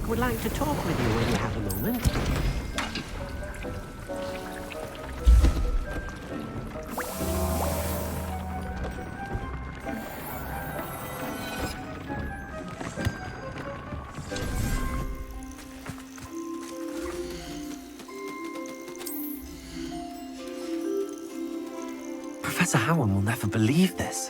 Deek would like to talk with you when you have a moment. Professor Howard will never believe this.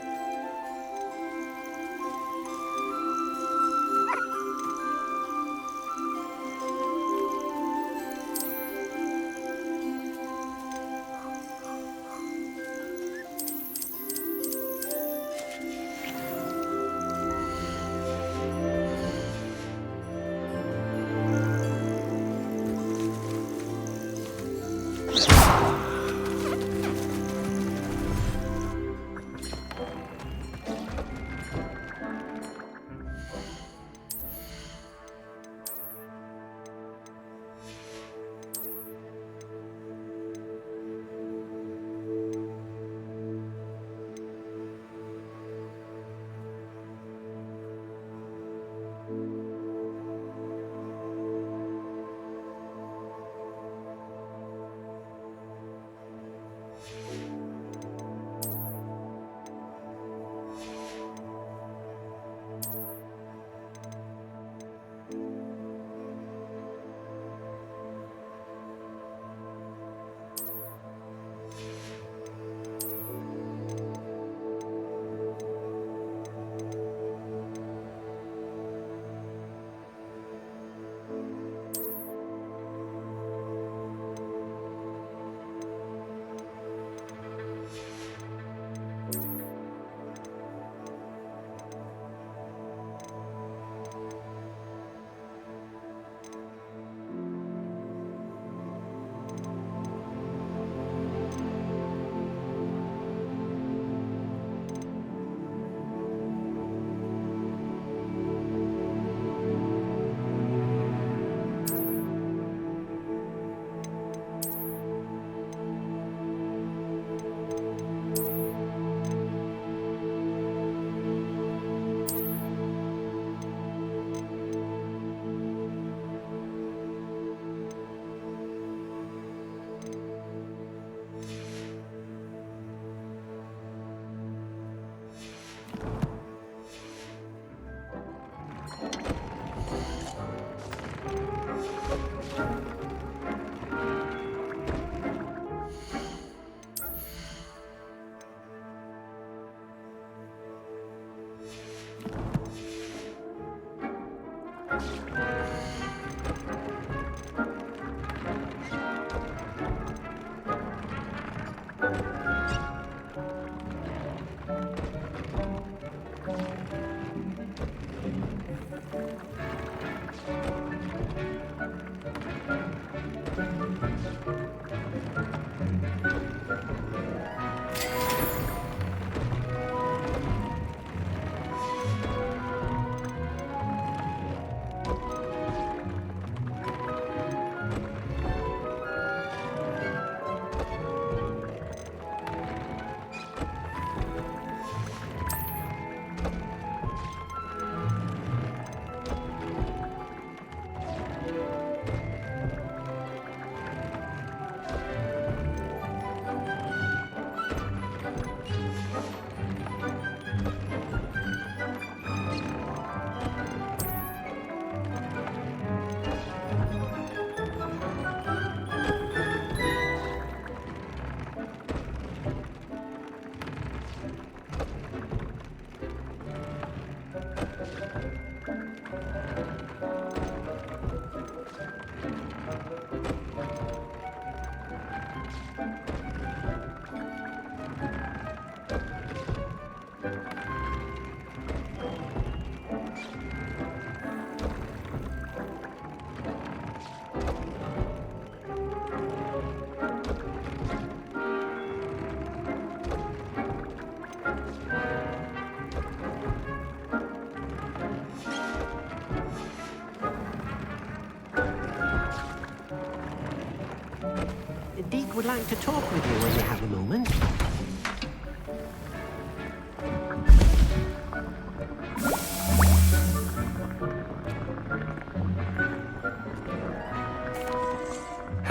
Deek would like to talk with you when you have a moment.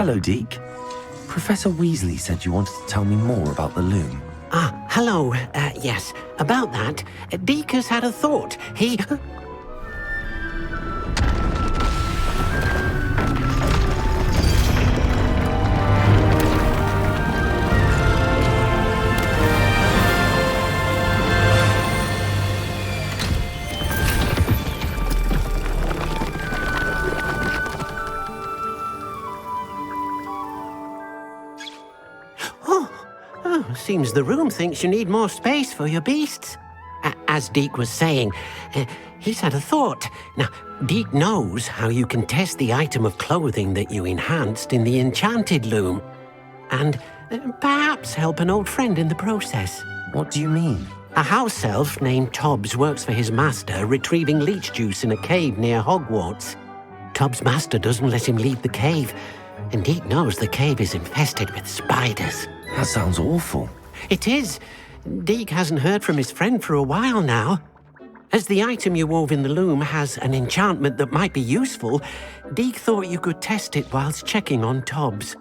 Hello, Deek. Professor Weasley said you wanted to tell me more about the loom. Ah, hello. Yes, about that, Deek has had a thought. He... Seems the room thinks you need more space for your beasts. As Deek was saying, he's had a thought. Now, Deek knows how you can test the item of clothing that you enhanced in the enchanted loom. And perhaps help an old friend in the process. What do you mean? A house elf named Tobbs works for his master retrieving leech juice in a cave near Hogwarts. Tobbs' master doesn't let him leave the cave, and Deek knows the cave is infested with spiders. That sounds awful. It is. Deek hasn't heard from his friend for a while now. As the item you wove in the loom has an enchantment that might be useful, Deek thought you could test it whilst checking on Tobbs.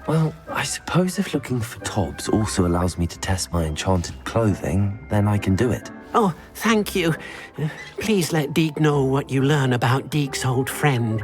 Well, I suppose if looking for Tobbs also allows me to test my enchanted clothing, then I can do it. Oh, thank you. Please let Deek know what you learn about Deek's old friend.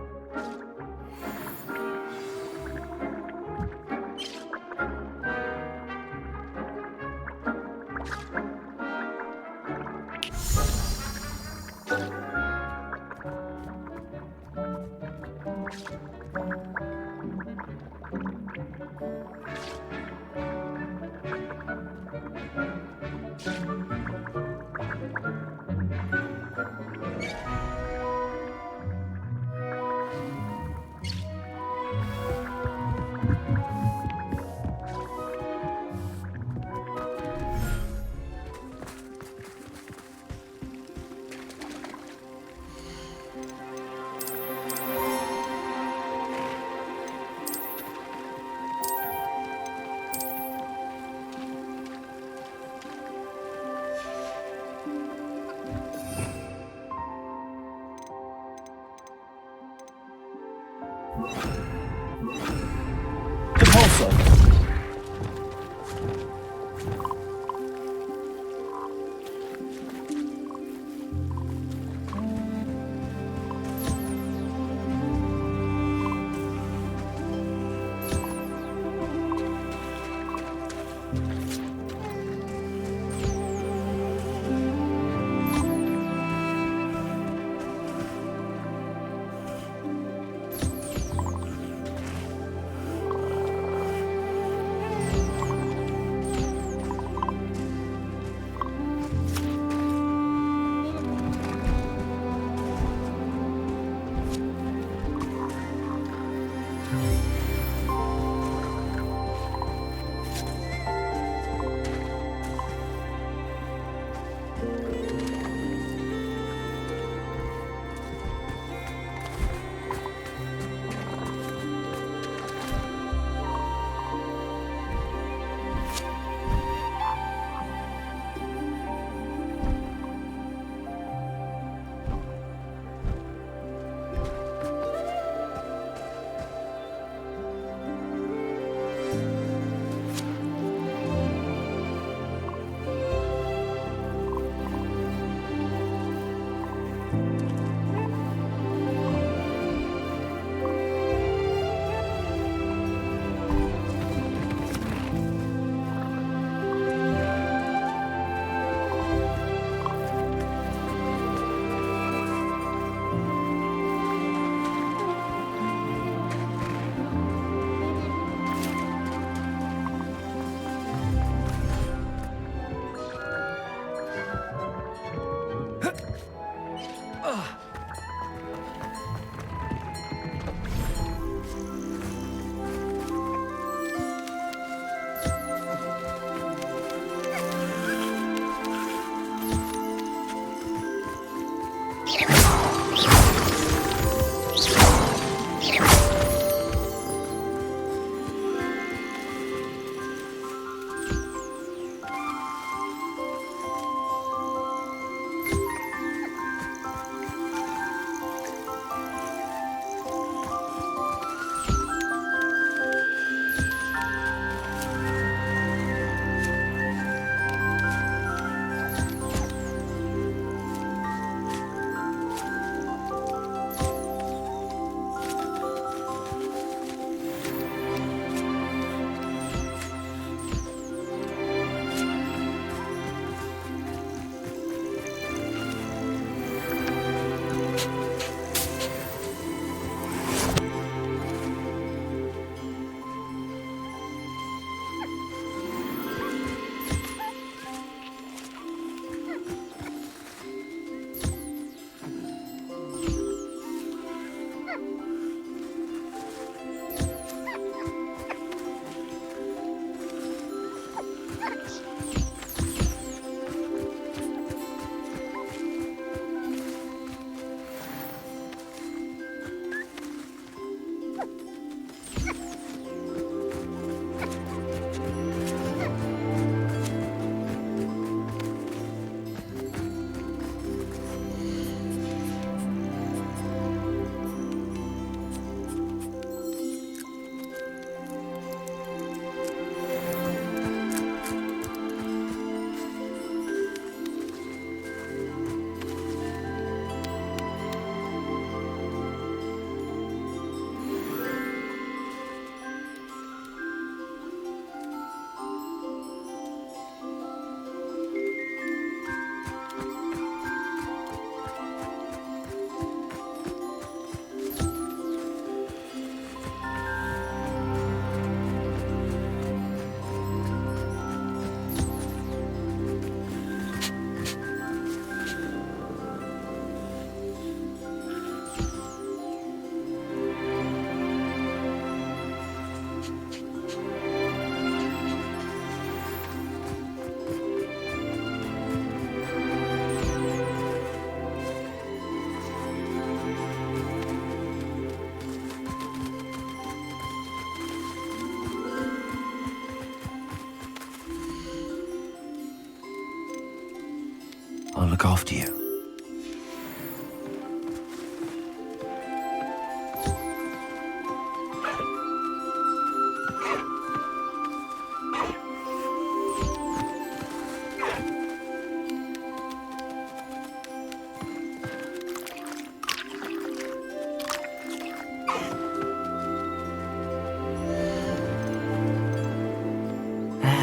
look after you.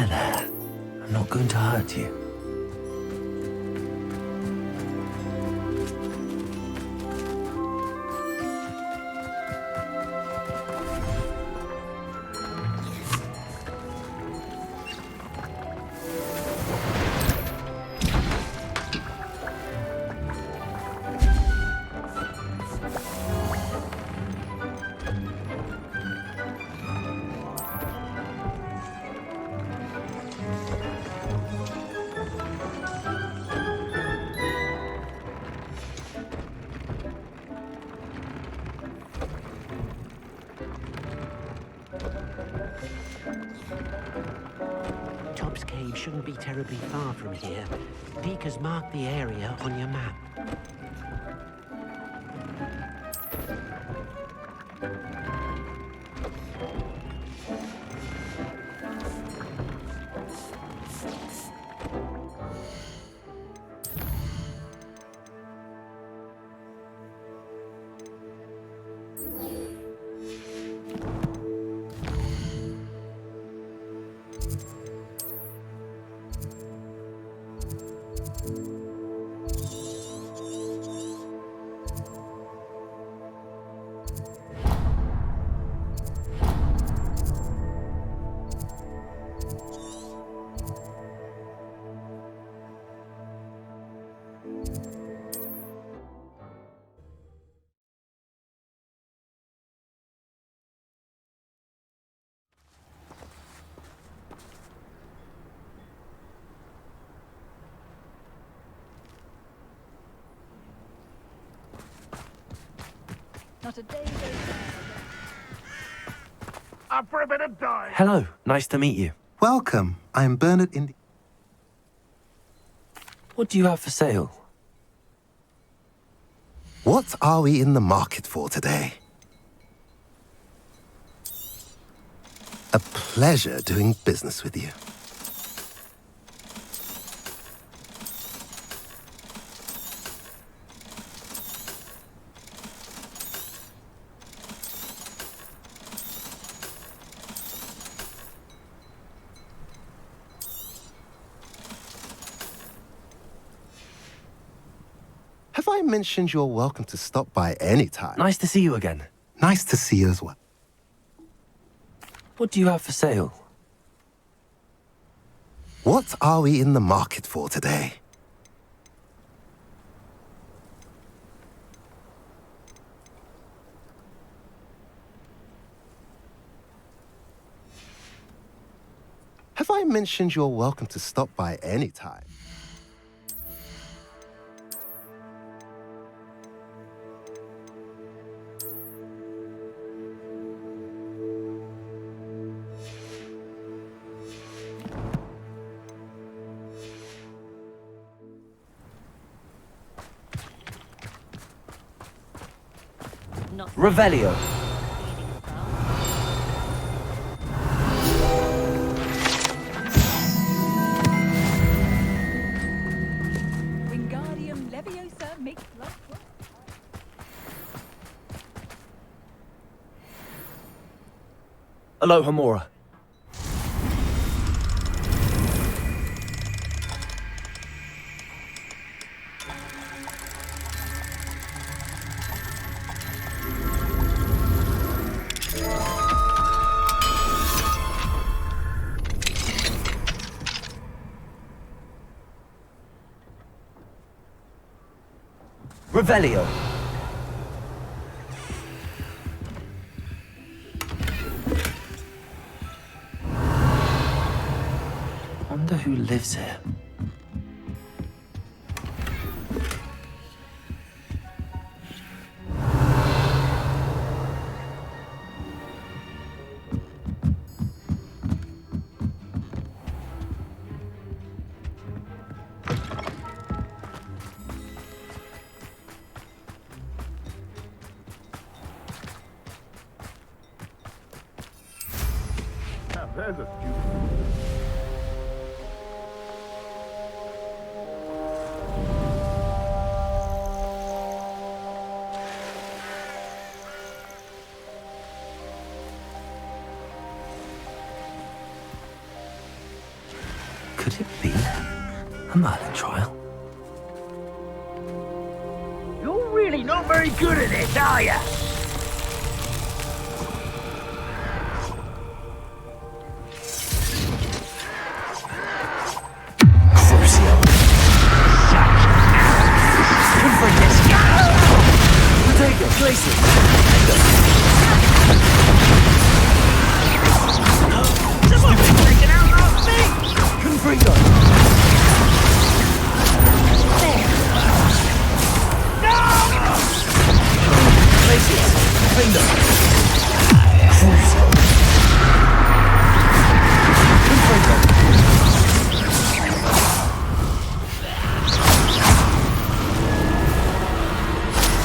There. I'm not going to hurt you. Tob's cave shouldn't be terribly far from here. Deek has marked the area on your map. Not a day goes by. Up for a bit of dive. Hello, nice to meet you. Welcome. I am Bernard in. What do you have for sale? What are we in the market for today? A pleasure doing business with you. Have I mentioned you're welcome to stop by any time? Nice to see you again. Nice to see you as well. What do you have for sale? What are we in the market for today? Have I mentioned you're welcome to stop by any time? Not Revelio. Wingardium Leviosa makes life work. Aloha Mora. Revelio. Wonder who lives here. There's a few. Could it be a Merlin trial? You're really not very good at this, are you? Crucio. Confront this guy. Bodega, places. Someone's freaking out last me! Confringo. Places. Confringo. Crucio. Confringo.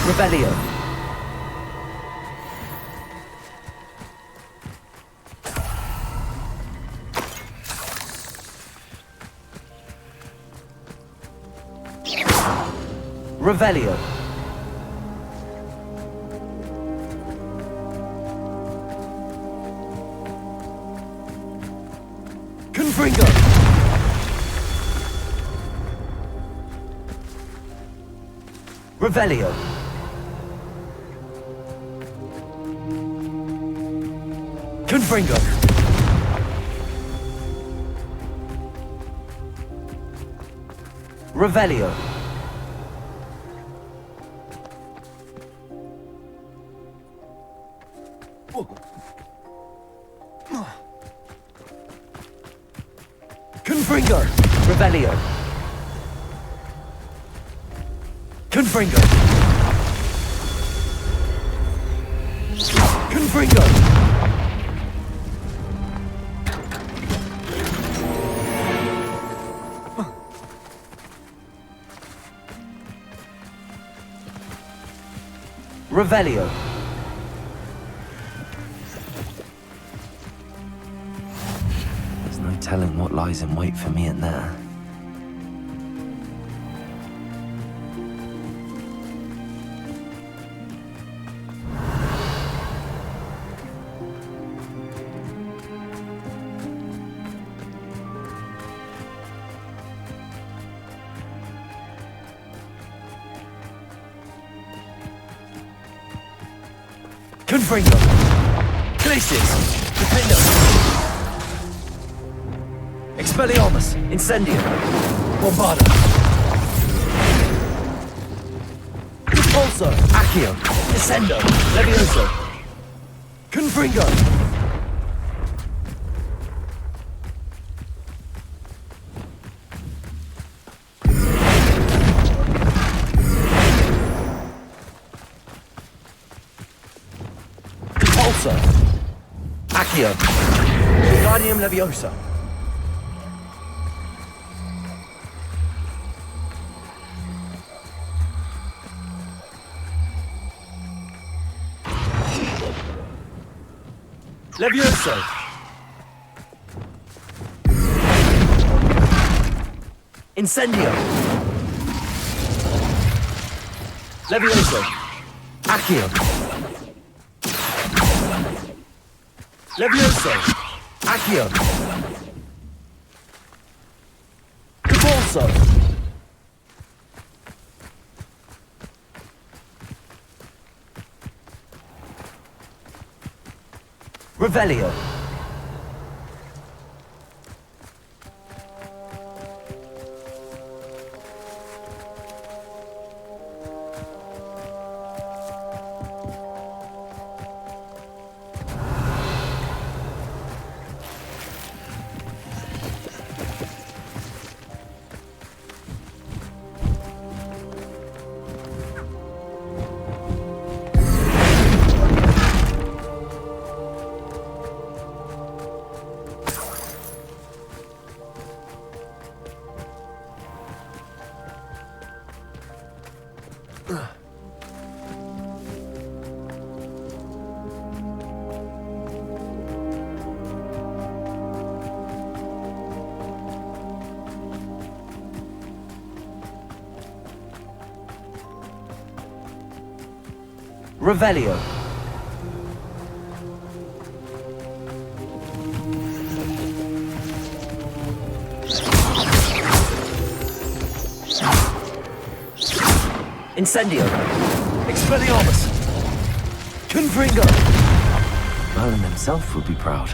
Rebellion. Revelio. Confringo. Revelio. Confringo. Revelio. Confringo. Revelio. Confringo. Confringo. Revelio. There's no telling what lies in wait for me in there. Confringo. Glacius. Defendo. Expelliarmus. Incendio. Bombarda. Repulso. Accio. Descendo. Levioso. Confringo. Accio. Guardium Leviosa. Levioso. Incendio. Levioso. Accio. Levioso. Accio. Cabolso. Revelio. Revelio. Incendio. Expelliarmus. Confringo. Merlin himself would be proud.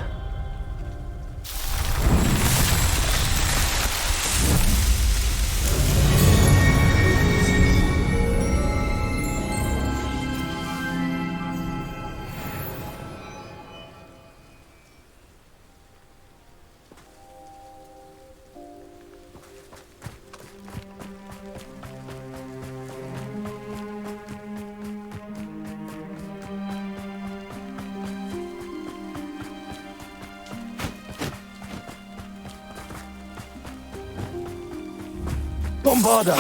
Bombarda!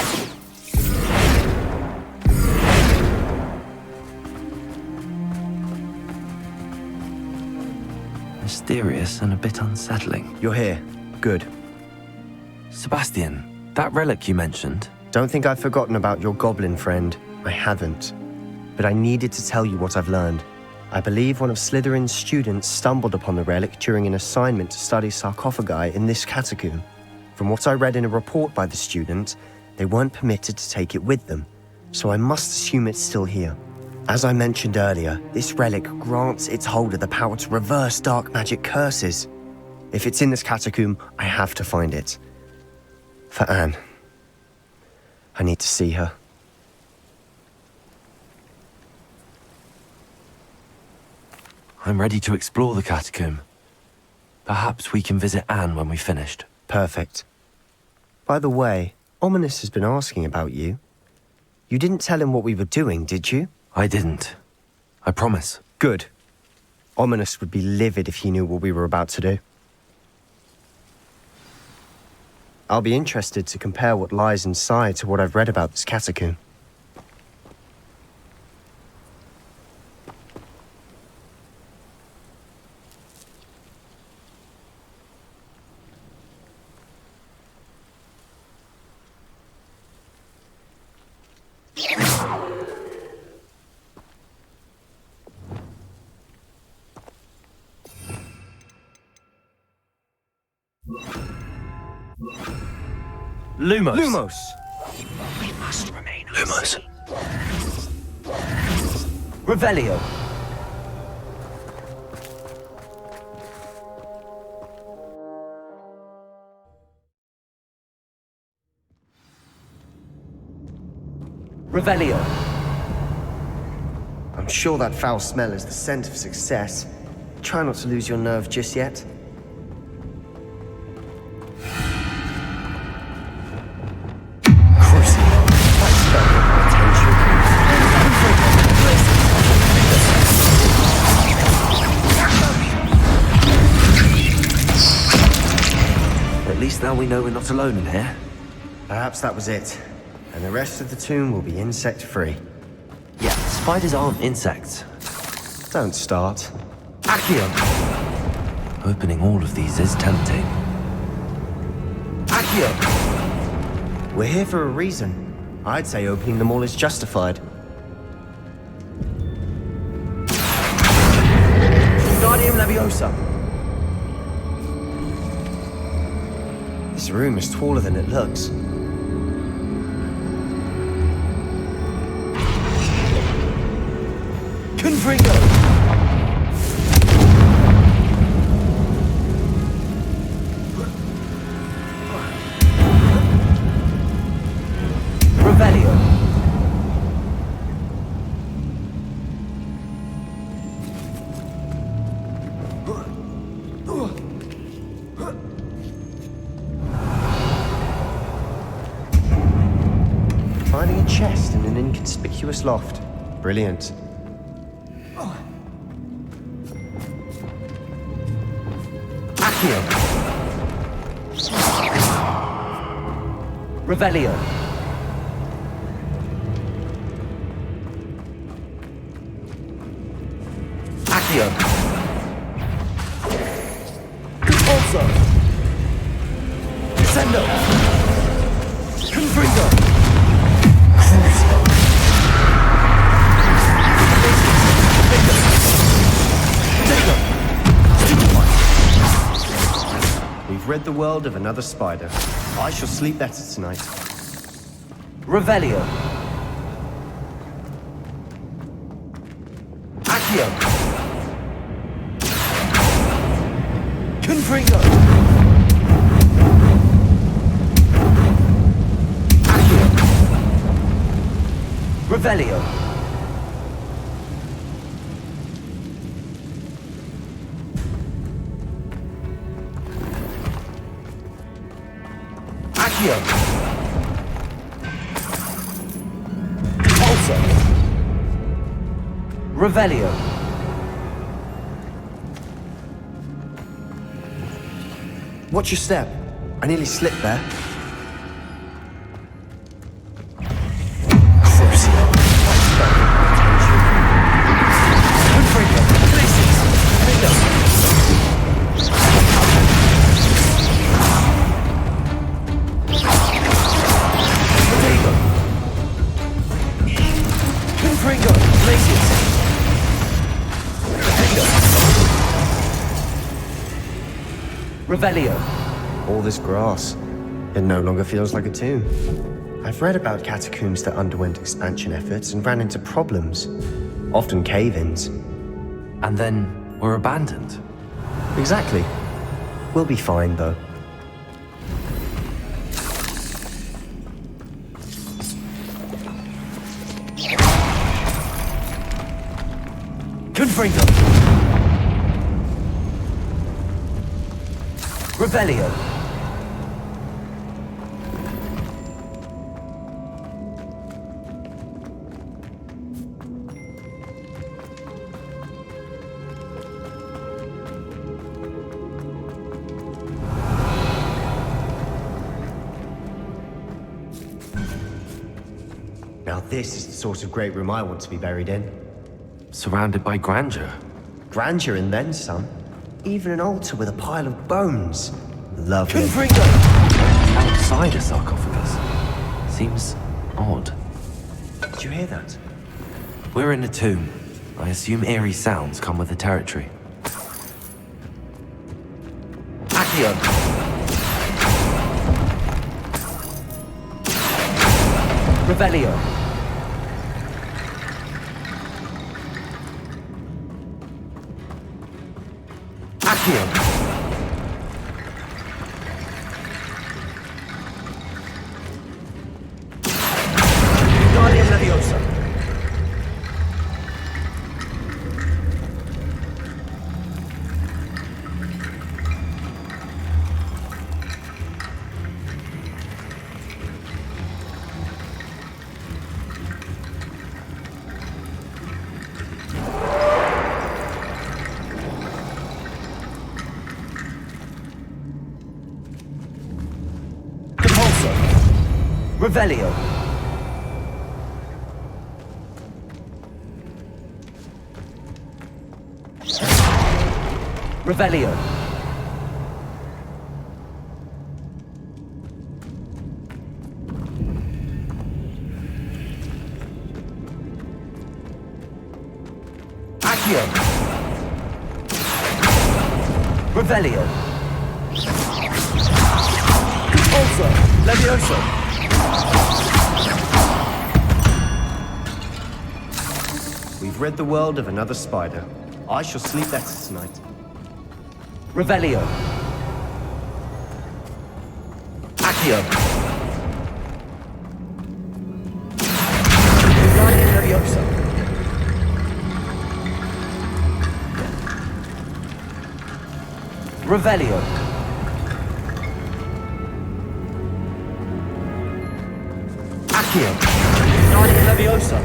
Mysterious and a bit unsettling. You're here. Good. Sebastian, that relic you mentioned, Don't think I've forgotten about your goblin friend. I haven't. But I needed to tell you what I've learned. I believe one of Slytherin's students stumbled upon the relic during an assignment to study sarcophagi in this catacomb. From what I read in a report by the student, they weren't permitted to take it with them, so I must assume it's still here. As I mentioned earlier, this relic grants its holder the power to reverse dark magic curses. If it's in this catacomb, I have to find it. For Anne. I need to see her. I'm ready to explore the catacomb. Perhaps we can visit Anne when we've finished. Perfect. By the way, Ominous has been asking about you. You didn't tell him what we were doing, did you? I didn't. I promise. Good. Ominous would be livid if he knew what we were about to do. I'll be interested to compare what lies inside to what I've read about this catacomb. Lumos! Lumos! We must remain Lumos. Revelio! Revelio! I'm sure that foul smell is the scent of success. Try not to lose your nerve just yet. At least now we know we're not alone in here. Perhaps that was it. And the rest of the tomb will be insect-free. Yeah, spiders aren't insects. Don't start. Accio! Opening all of these is tempting. Accio! We're here for a reason. I'd say opening them all is justified. Guardium Leviosa! This room is taller than it looks. Confringo! Revelio! Finding a chest in an inconspicuous loft. Brilliant. Accio! Revelio! Accio! Compulso! Descendo! Confringo! Crucio! We've rid the world of another spider. I shall sleep better tonight. Revelio. Accio. Confringo. Accio. Revelio. Accio. Pulso. Revelio. Watch your step. I nearly slipped there. Crucio. Confringo. Places. Finger. Rodrigo. Confringo. Places. Revelio. All this grass. It no longer feels like a tomb. I've read about catacombs that underwent expansion efforts and ran into problems. Often cave-ins. And then were abandoned. Exactly. We'll be fine, though. Confringo. Revelio. Now this is the sort of great room I want to be buried in. Surrounded by grandeur. Grandeur and then some. Even an altar with a pile of bones. Lovely. Confringo! Outside a sarcophagus. Seems odd. Did you hear that? We're in a tomb. I assume eerie sounds come with the territory. Accio! Revelio! Accio! Guardian Leviosa! Revelio. Revelio. Accio. Revelio. Also, Levioso. We've rid the world of another spider. I shall sleep better tonight. Revelio. Accio. Guardian Leviosa. Revelio. Accio. Guardian Leviosa.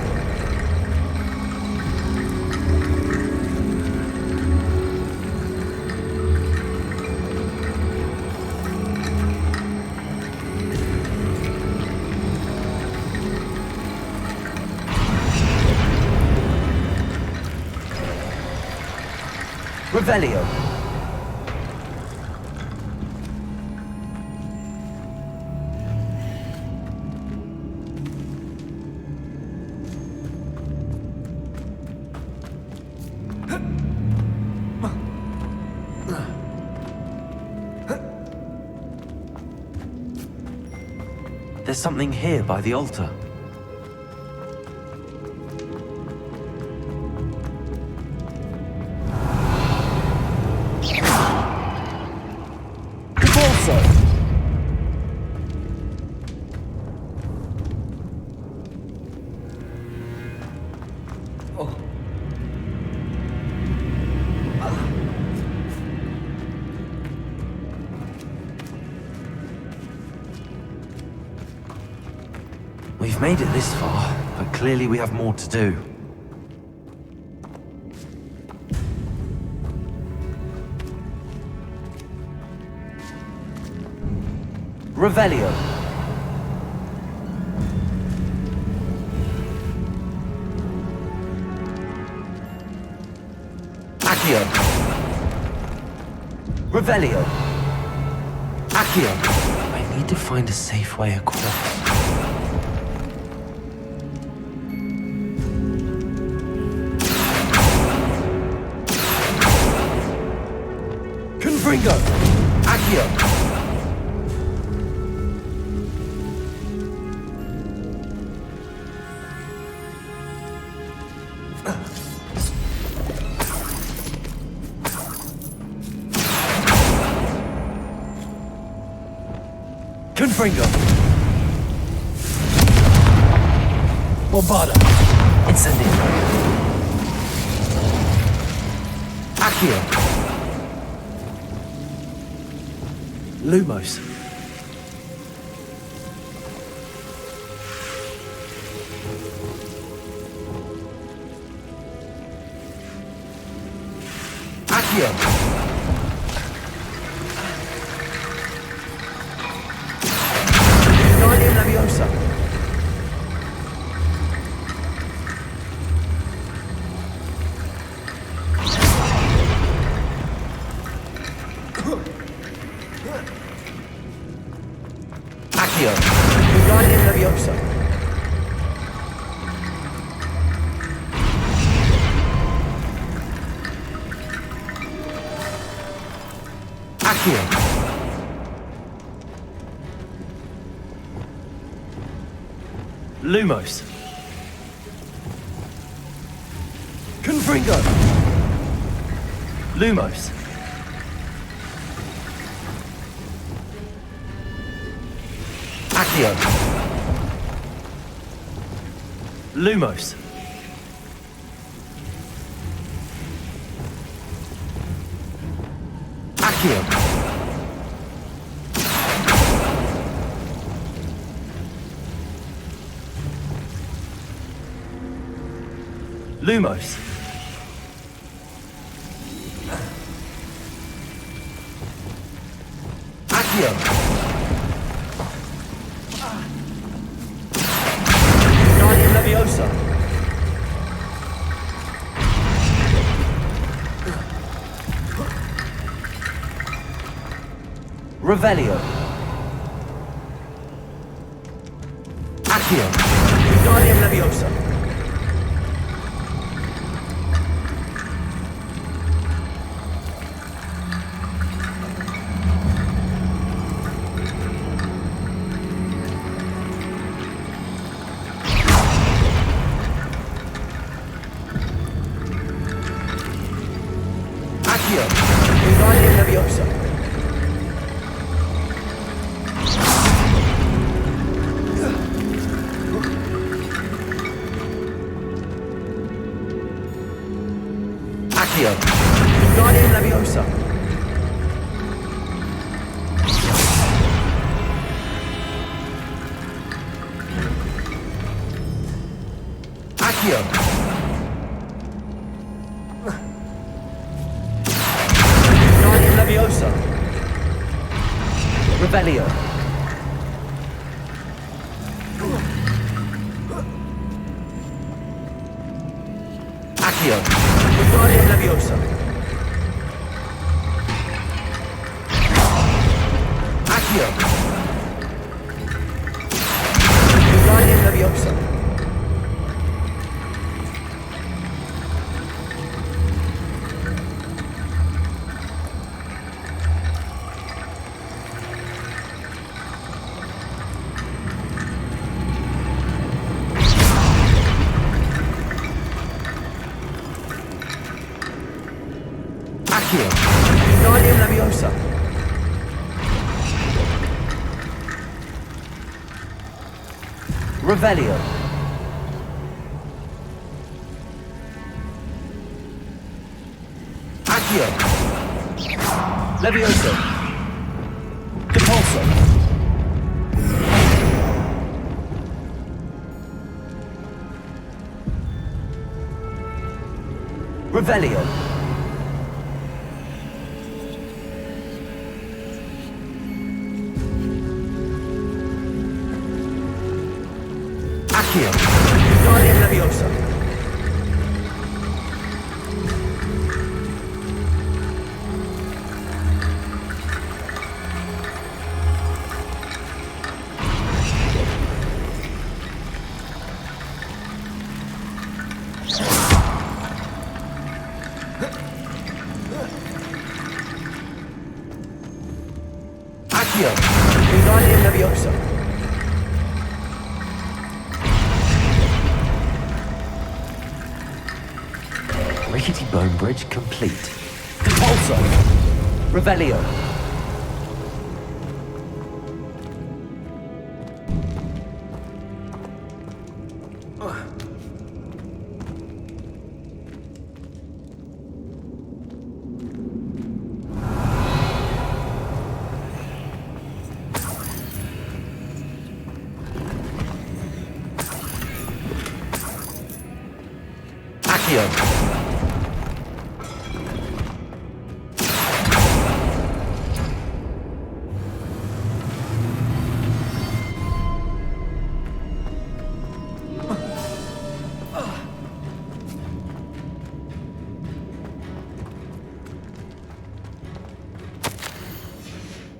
Revelio. There's something here by the altar. We've made it this far, but clearly we have more to do. Revelio. Accio. Revelio. Accio. I need to find a safe way across. Confringo. Accio. Confringo. Bombada. Incendio. Accio. Lumos. Accio. Guardian Leviosa. Accio. Guardian Leviosa. Accio. Lumos. Confringo. Lumos. Accio. Lumos. Accio. Lumos. Accio. Guardian Leviosa. Revelio. Accio. Guardian Leviosa. Accio. Guardian Leviosa. Accio. Guardian Leviosa. Accio. Guardian Leviosa. Revelio. Accio. Guardian Leviosa. Accio. Guardian Leviosa. Wingardium Leviosa. Revelio. Accio. Levioso. Depulso. Revelio. Accio. Wingardium Leviosa. Accio. Wingardium Leviosa. Rickety bone bridge complete. Depulso. Revelio. Accio.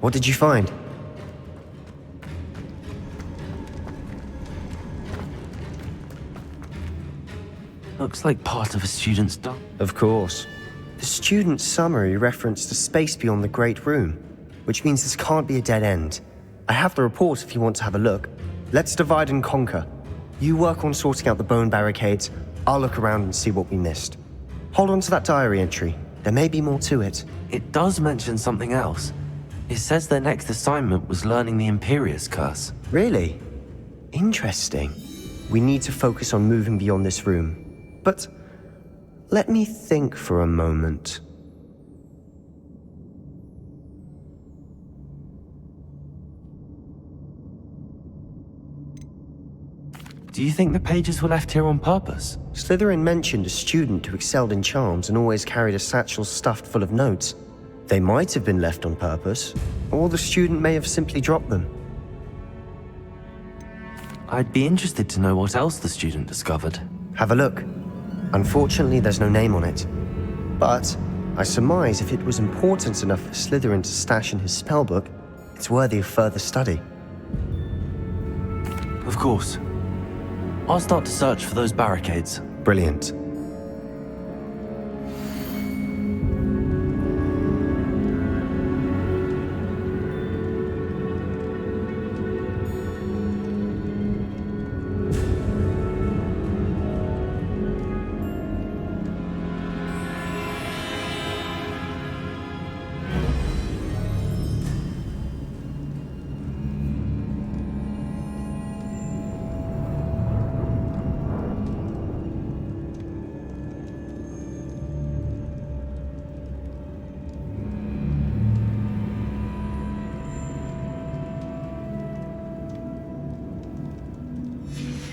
What did you find? Looks like part of a student's doc. Of course. The student's summary referenced a space beyond the Great Room, which means this can't be a dead end. I have the report if you want to have a look. Let's divide and conquer. You work on sorting out the bone barricades, I'll look around and see what we missed. Hold on to that diary entry. There may be more to it. It does mention something else. It says their next assignment was learning the Imperious Curse. Really? Interesting. We need to focus on moving beyond this room. But let me think for a moment. Do you think the pages were left here on purpose? Slytherin mentioned a student who excelled in charms and always carried a satchel stuffed full of notes. They might have been left on purpose, or the student may have simply dropped them. I'd be interested to know what else the student discovered. Have a look. Unfortunately, there's no name on it. But I surmise if it was important enough for Slytherin to stash in his spellbook, it's worthy of further study. Of course. I'll start to search for those barricades. Brilliant.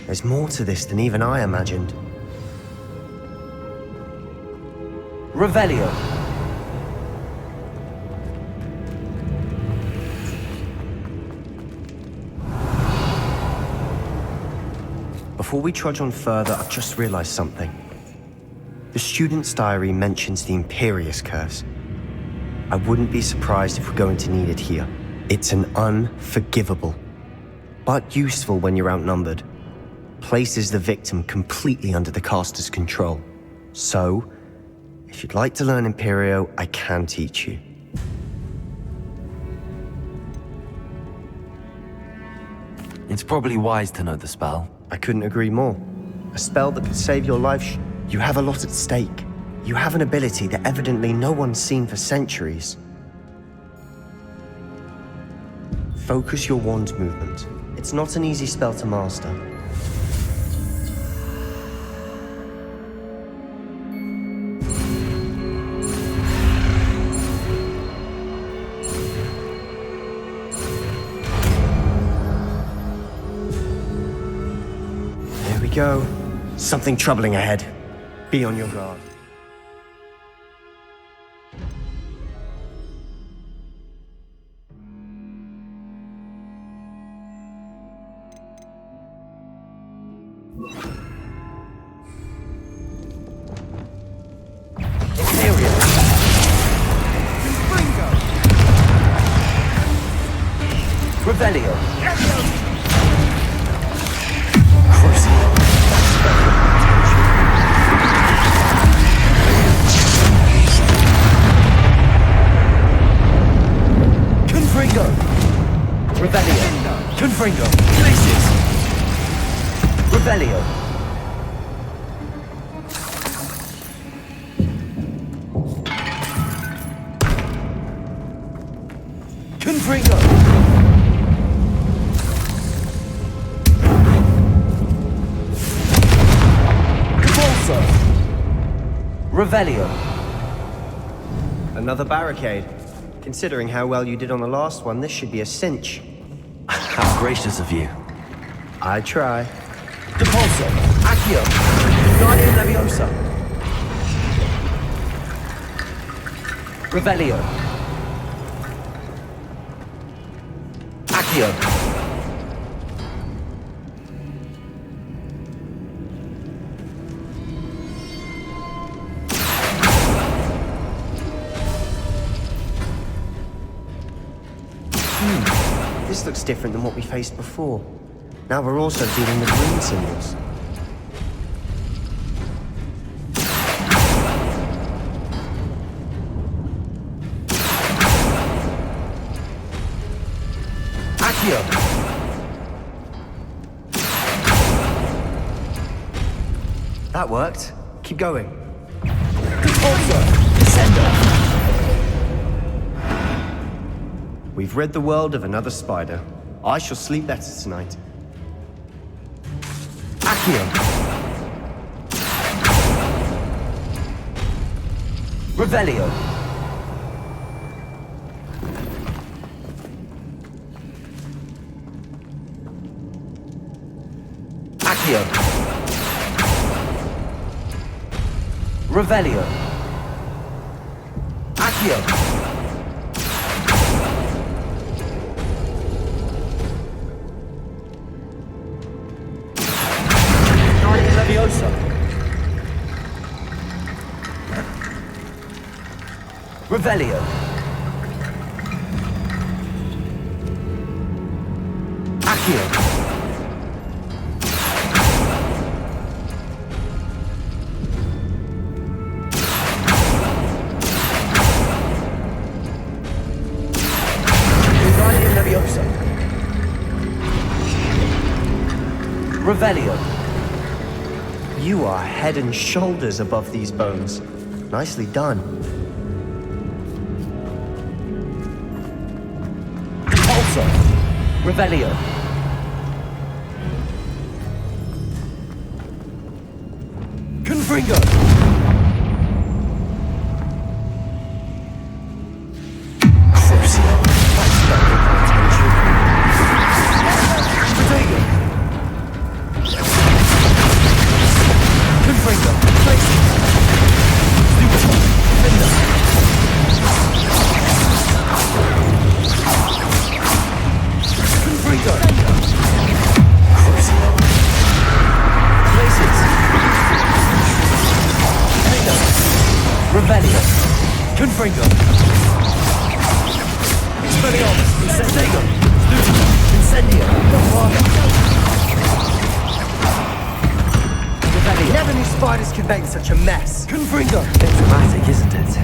There's more to this than even I imagined. Revelio. Before we trudge on further, I've just realized something. The student's diary mentions the Imperious Curse. I wouldn't be surprised if we're going to need it here. It's an unforgivable, but useful when you're outnumbered. Places the victim completely under the caster's control. So, if you'd like to learn Imperio, I can teach you. It's probably wise to know the spell. I couldn't agree more. A spell that could save your life. You have a lot at stake. You have an ability that evidently no one's seen for centuries. Focus your wand movement. It's not an easy spell to master. Here we go. Something troubling ahead. Be on your guard. Imperio. Revelio. Confringo. Revelio. Confringo. Places. Revelio. Confringo. Convulso. Revelio. Another barricade. Considering how well you did on the last one, this should be a cinch. How gracious of you. I try. Depulso. Accio. Guardian Leviosa. Revelio. Accio. This looks different than what we faced before. Now we're also dealing with rune symbols. Accio. That worked. Keep going. Depulso. Descendo. We've rid the world of another spider. I shall sleep better tonight. Accio. Revelio. Accio. Revelio. Accio. Leviosa. Revelio. Accio. Guardian Leviosa. Revelio. You are head and shoulders above these bones. Nicely done. Pulsar. Revelio. Confringo. Crucio. Protego. Confringo. Places. Lupo. Fender. Confringo. Crucio. Places. Fender. Revelio. Confringo. Expelliarmus. Incendego. Lupo. Incendio. Never knew spiders could make such a mess. Confringo. It's dramatic, isn't it?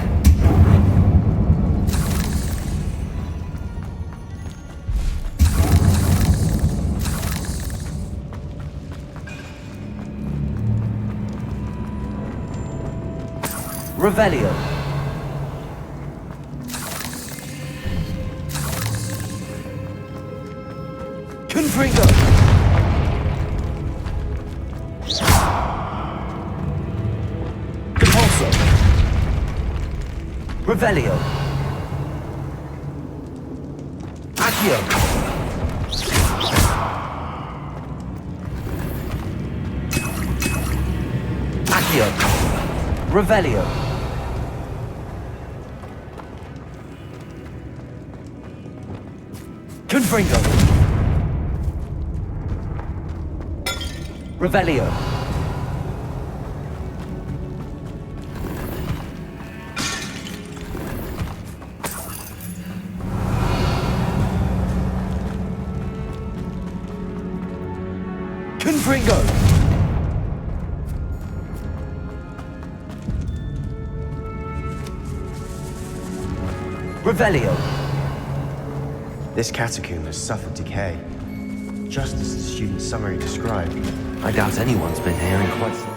Revelio. Confringo. Compulso. Revelio. Accio. Accio. Revelio. Confringo. Revelio. Confringo. Revelio. This catacomb has suffered decay, just as the student's summary described. I doubt anyone's been here in quite some...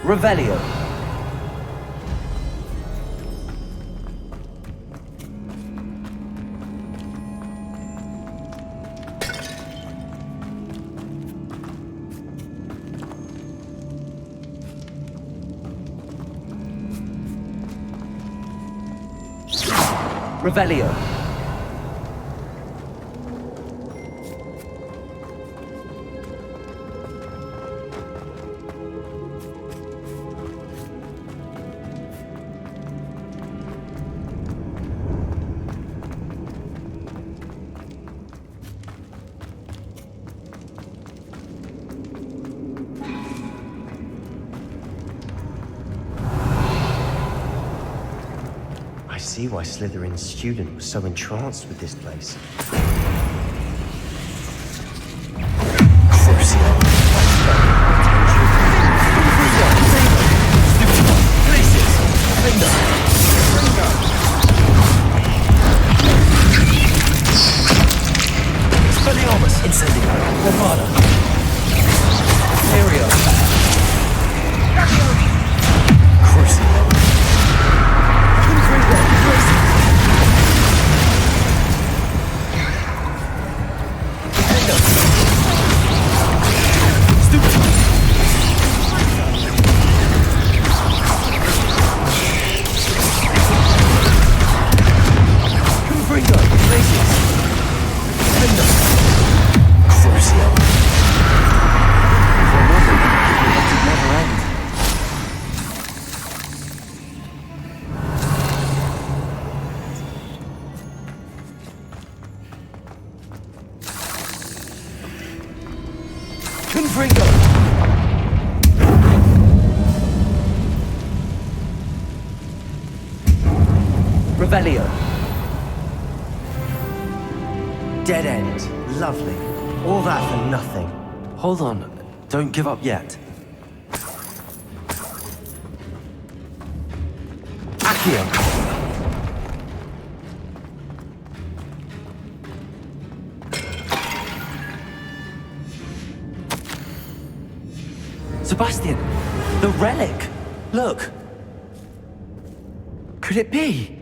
Revelio. Revelio. I see why Slytherin's student was so entranced with this place. Revelio. Dead end. Lovely. All that for nothing. Hold on. Don't give up yet. Accio. Sebastian! The relic! Look! Could it be?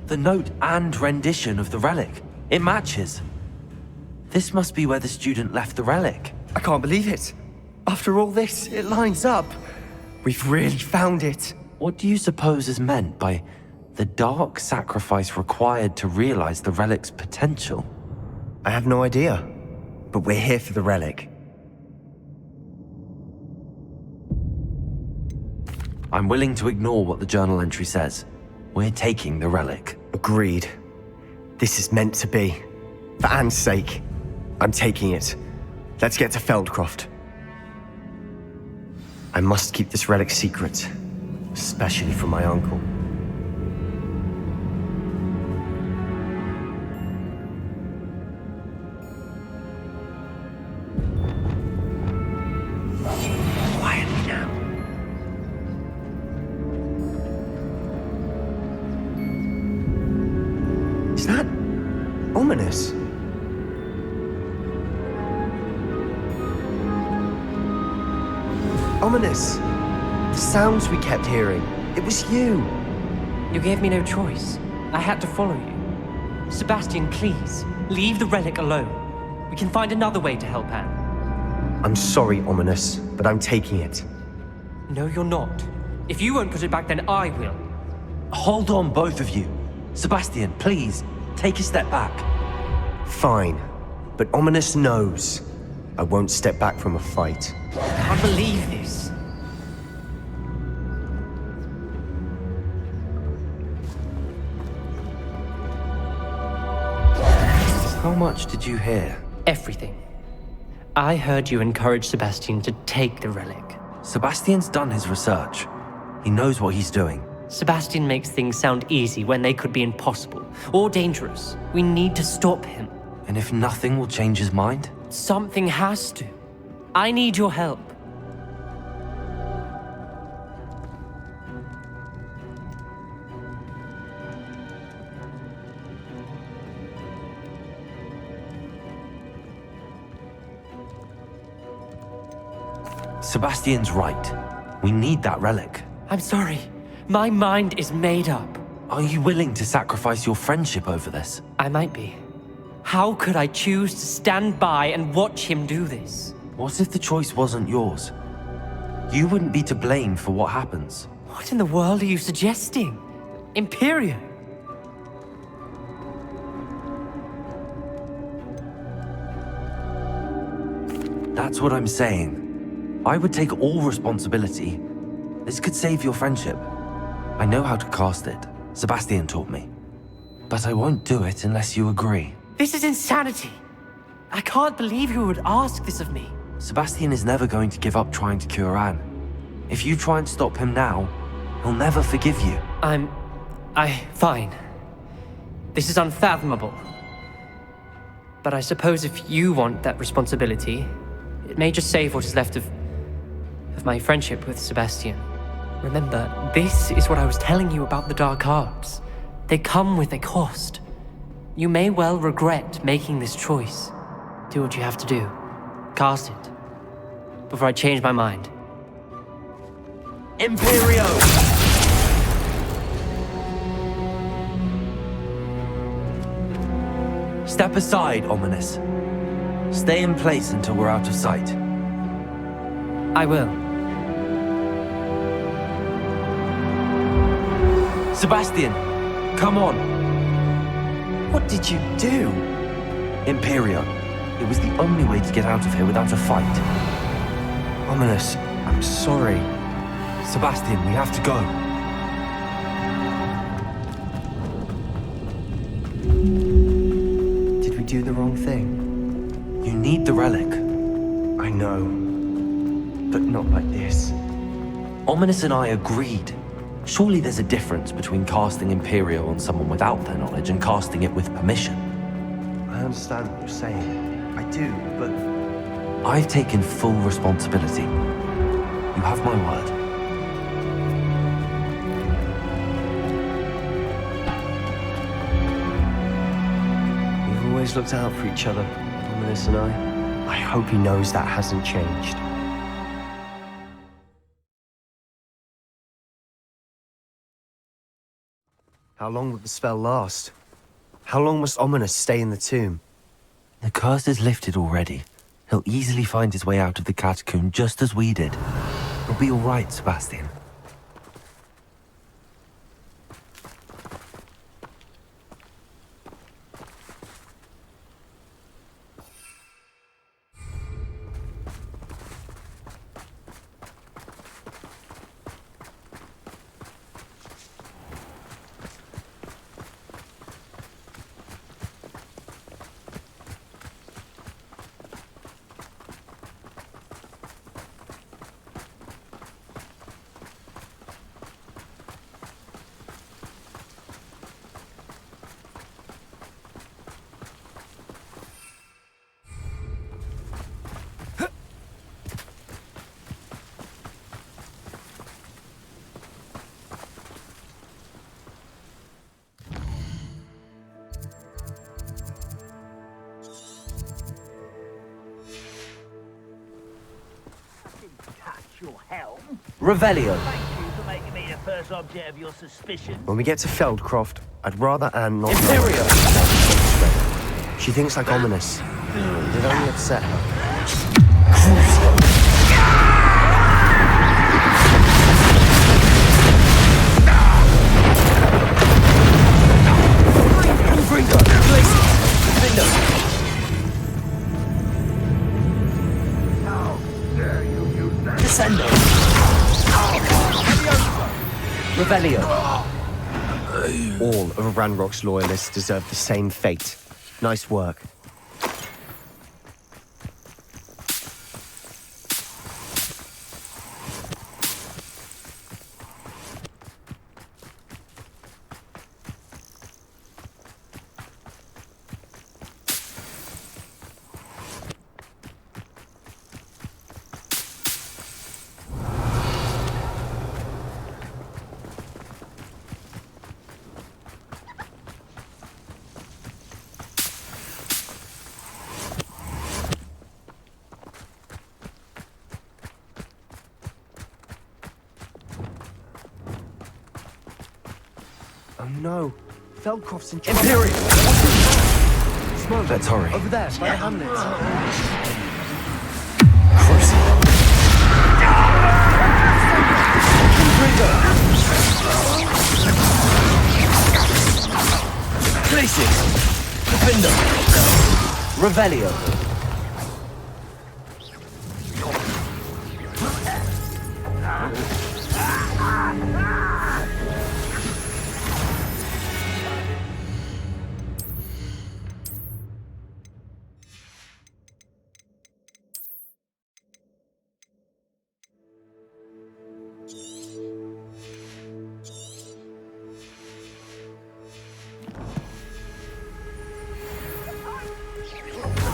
The note and rendition of the relic. It matches. This must be where the student left the relic. I can't believe it. After all this, it lines up. We've really found it. What do you suppose is meant by the dark sacrifice required to realize the relic's potential? I have no idea, but we're here for the relic. I'm willing to ignore what the journal entry says. We're taking the relic. Agreed. This is meant to be. For Anne's sake, I'm taking it. Let's get to Feldcroft. I must keep this relic secret, especially from my uncle. Quietly now. Is that ominous? Ominous. The sounds we kept hearing. It was you. You gave me no choice. I had to follow you. Sebastian, please, leave the relic alone. We can find another way to help Anne. I'm sorry, Ominous, but I'm taking it. No, you're not. If you won't put it back, then I will. Hold on, both of you. Sebastian, please, take a step back. Fine, but Ominous knows I won't step back from a fight. I can't believe this. How much did you hear? Everything. I heard you encourage Sebastian to take the relic. Sebastian's done his research. He knows what he's doing. Sebastian makes things sound easy when they could be impossible or dangerous. We need to stop him. And if nothing will change his mind? Something has to. I need your help. Sebastian's right. We need that relic. I'm sorry. My mind is made up. Are you willing to sacrifice your friendship over this? I might be. How could I choose to stand by and watch him do this? What if the choice wasn't yours? You wouldn't be to blame for what happens. What in the world are you suggesting? Imperio? That's what I'm saying. I would take all responsibility. This could save your friendship. I know how to cast it. Sebastian taught me. But I won't do it unless you agree. This is insanity. I can't believe you would ask this of me. Sebastian is never going to give up trying to cure Anne. If you try and stop him now, he'll never forgive you. Fine. This is unfathomable. But I suppose if you want that responsibility, it may just save what is left of my friendship with Sebastian. Remember, this is what I was telling you about the dark arts. They come with a cost. You may well regret making this choice. Do what you have to do. Cast it. Before I change my mind. Imperio! Step aside, Ominous. Stay in place until we're out of sight. I will. Sebastian, come on. What did you do? Imperio. It was the only way to get out of here without a fight. Ominous, I'm sorry. Sebastian, we have to go. Did we do the wrong thing? You need the relic. I know, but not like this. Ominous and I agreed. Surely there's a difference between casting Imperio on someone without their knowledge and casting it with permission. I understand what you're saying. I do, but... I've taken full responsibility. You have my word. We've always looked out for each other, Ominous and I. I hope he knows that hasn't changed. How long will the spell last? How long must Ominous stay in the tomb? The curse is lifted already. He'll easily find his way out of the catacomb just as we did. He'll be all right, Sebastian. Your helm. Revelio. Thank you for making me the first object of your suspicion. When we get to Feldcroft, I'd rather Anne not... Imperio. She thinks like Ominous. It'd only upset her. Descendo. Revelio. All of Ranrock's loyalists deserve the same fate. Nice work. Oh no, Feldcroft's in trouble. Imperio. Smoke. Let's hurry. Over there, by the hamlet. Places. Defender. Revelio.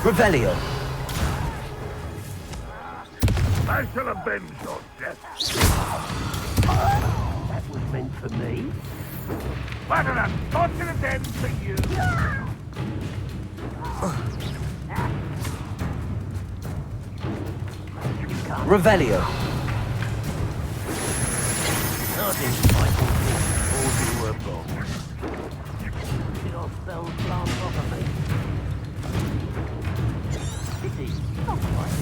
Revelio. I shall avenge your death. That was meant for me. What an unfortunate end for you. Revelio. Nothing vital all you were wrong. Your spell plants off of me. It is not quite.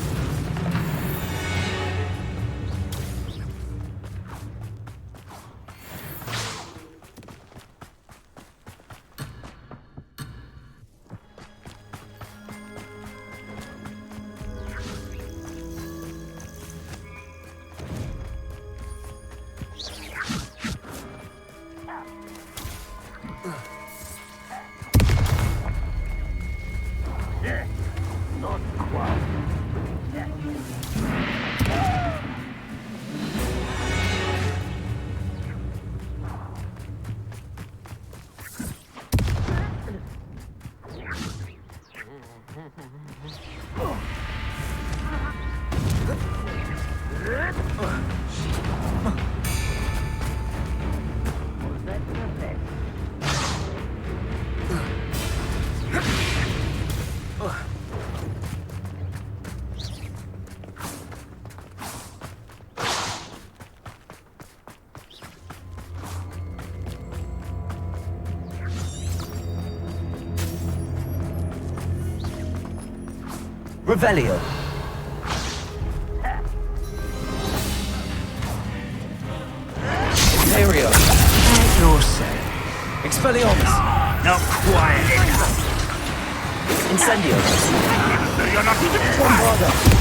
Revelio. Imperio. At your say. Expelliarmus. Not quiet enough. Incendio. You're not even Bombarda.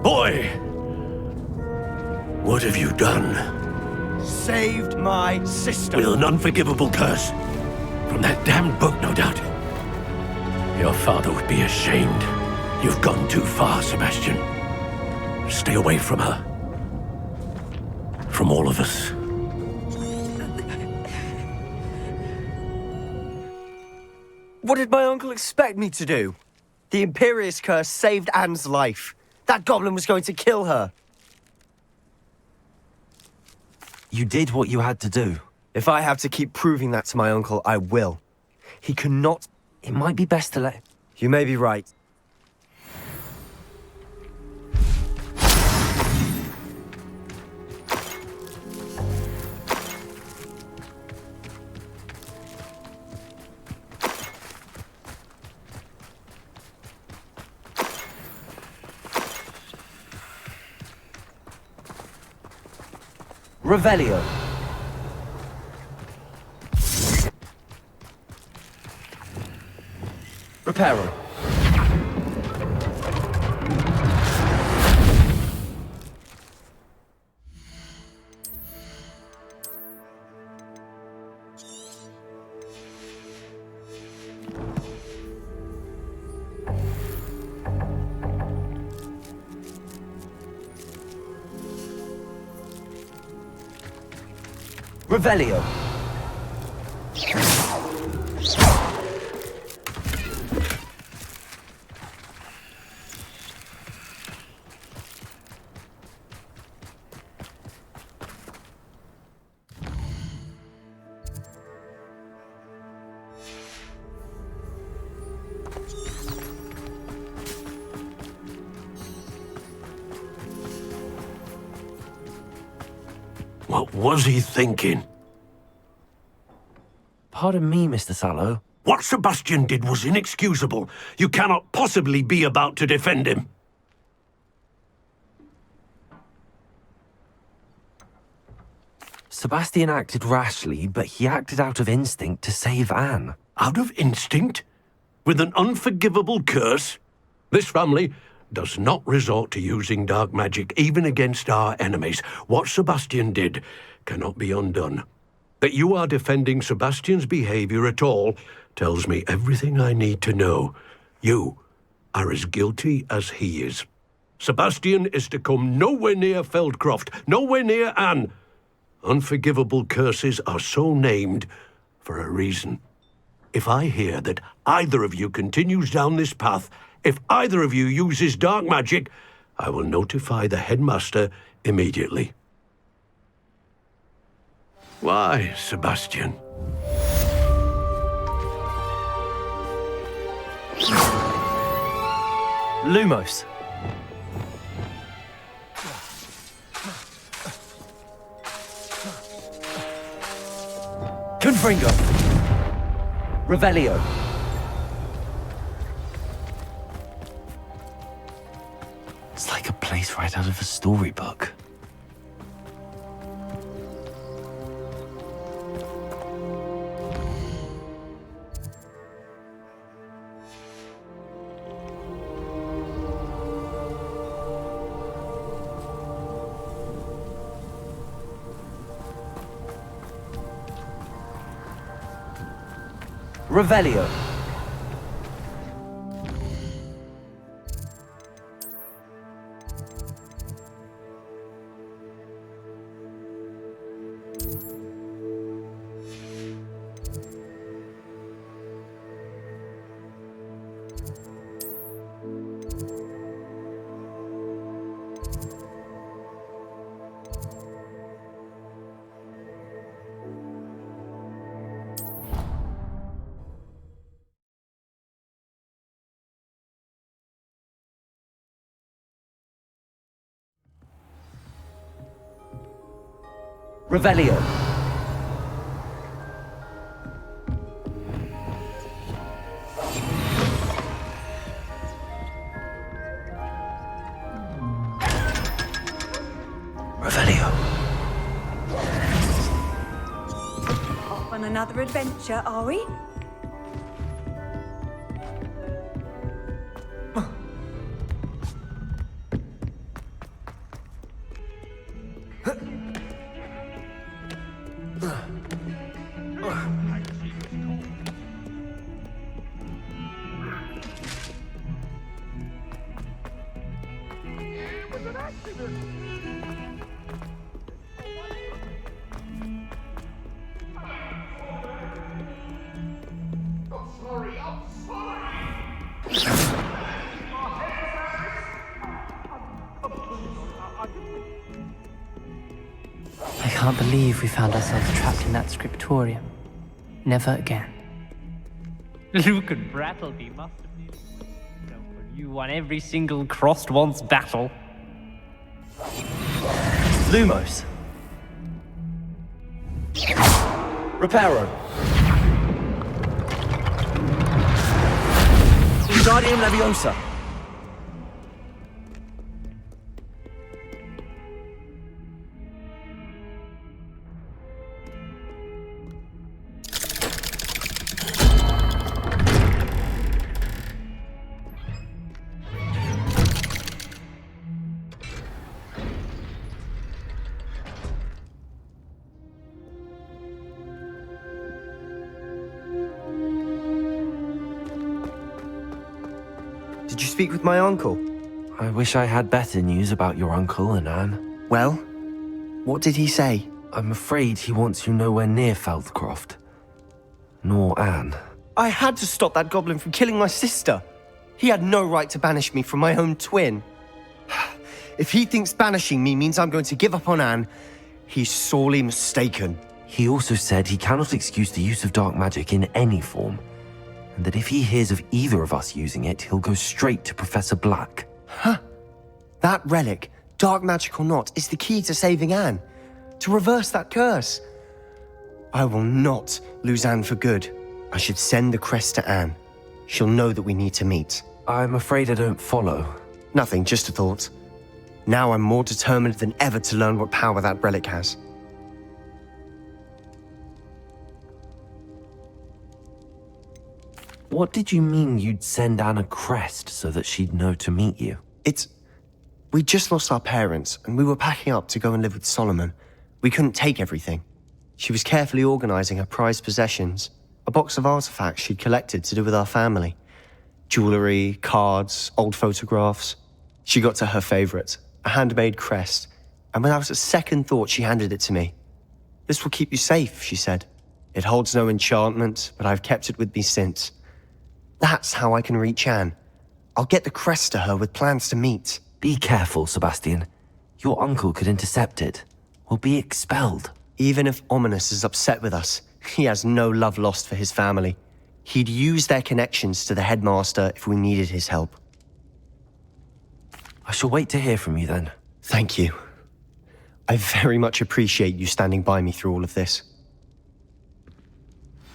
Boy! What have you done? Saved my sister. With an unforgivable curse. From that damned book, no doubt. Your father would be ashamed. You've gone too far, Sebastian. Stay away from her. From all of us. What did my uncle expect me to do? The Imperious curse saved Anne's life. That goblin was going to kill her. You did what you had to do. If I have to keep proving that to my uncle, I will. He cannot... It might be best to let... You may be right. Revelio. Reparo. Revelio. What was he thinking? Pardon me, Mr. Sallow. What Sebastian did was inexcusable. You cannot possibly be about to defend him. Sebastian acted rashly, but he acted out of instinct to save Anne. Out of instinct? With an unforgivable curse? This family does not resort to using dark magic even against our enemies. What Sebastian did cannot be undone. That you are defending Sebastian's behavior at all tells me everything I need to know. You are as guilty as he is. Sebastian is to come nowhere near Feldcroft, nowhere near Anne. Unforgivable curses are so named for a reason. If I hear that either of you continues down this path, if either of you uses dark magic, I will notify the headmaster immediately. Why, Sebastian? Lumos. Confringo. Revelio. It's like a place right out of a storybook. Revelio. Revelio. Revelio. Off on another adventure, are we? I can't believe we found ourselves trapped in that scriptorium. Never again. Luke and Brattleby must have been. You won every single crossed once battle. Lumos. Reparo. Wingardium Leviosa. Did you speak with my uncle? I wish I had better news about your uncle and Anne. Well, what did he say? I'm afraid he wants you nowhere near Feldcroft. Nor Anne. I had to stop that goblin from killing my sister. He had no right to banish me from my own twin. If he thinks banishing me means I'm going to give up on Anne, he's sorely mistaken. He also said he cannot excuse the use of dark magic in any form, and that if he hears of either of us using it, he'll go straight to Professor Black. Huh. That relic, dark magic or not, is the key to saving Anne. To reverse that curse. I will not lose Anne for good. I should send the crest to Anne. She'll know that we need to meet. I'm afraid I don't follow. Nothing, just a thought. Now I'm more determined than ever to learn what power that relic has. What did you mean you'd send Anne a crest so that she'd know to meet you? We just lost our parents, and we were packing up to go and live with Solomon. We couldn't take everything. She was carefully organizing her prized possessions, a box of artifacts she'd collected to do with our family. Jewelry, cards, old photographs. She got to her favorite, a handmade crest, and without a second thought she handed it to me. "This will keep you safe," she said. "It holds no enchantment, but I've kept it with me since. That's how I can reach Anne. I'll get the crest to her with plans to meet." Be careful, Sebastian. Your uncle could intercept it, or be expelled. Even if Ominous is upset with us, he has no love lost for his family. He'd use their connections to the headmaster if we needed his help. I shall wait to hear from you then. Thank you. I very much appreciate you standing by me through all of this.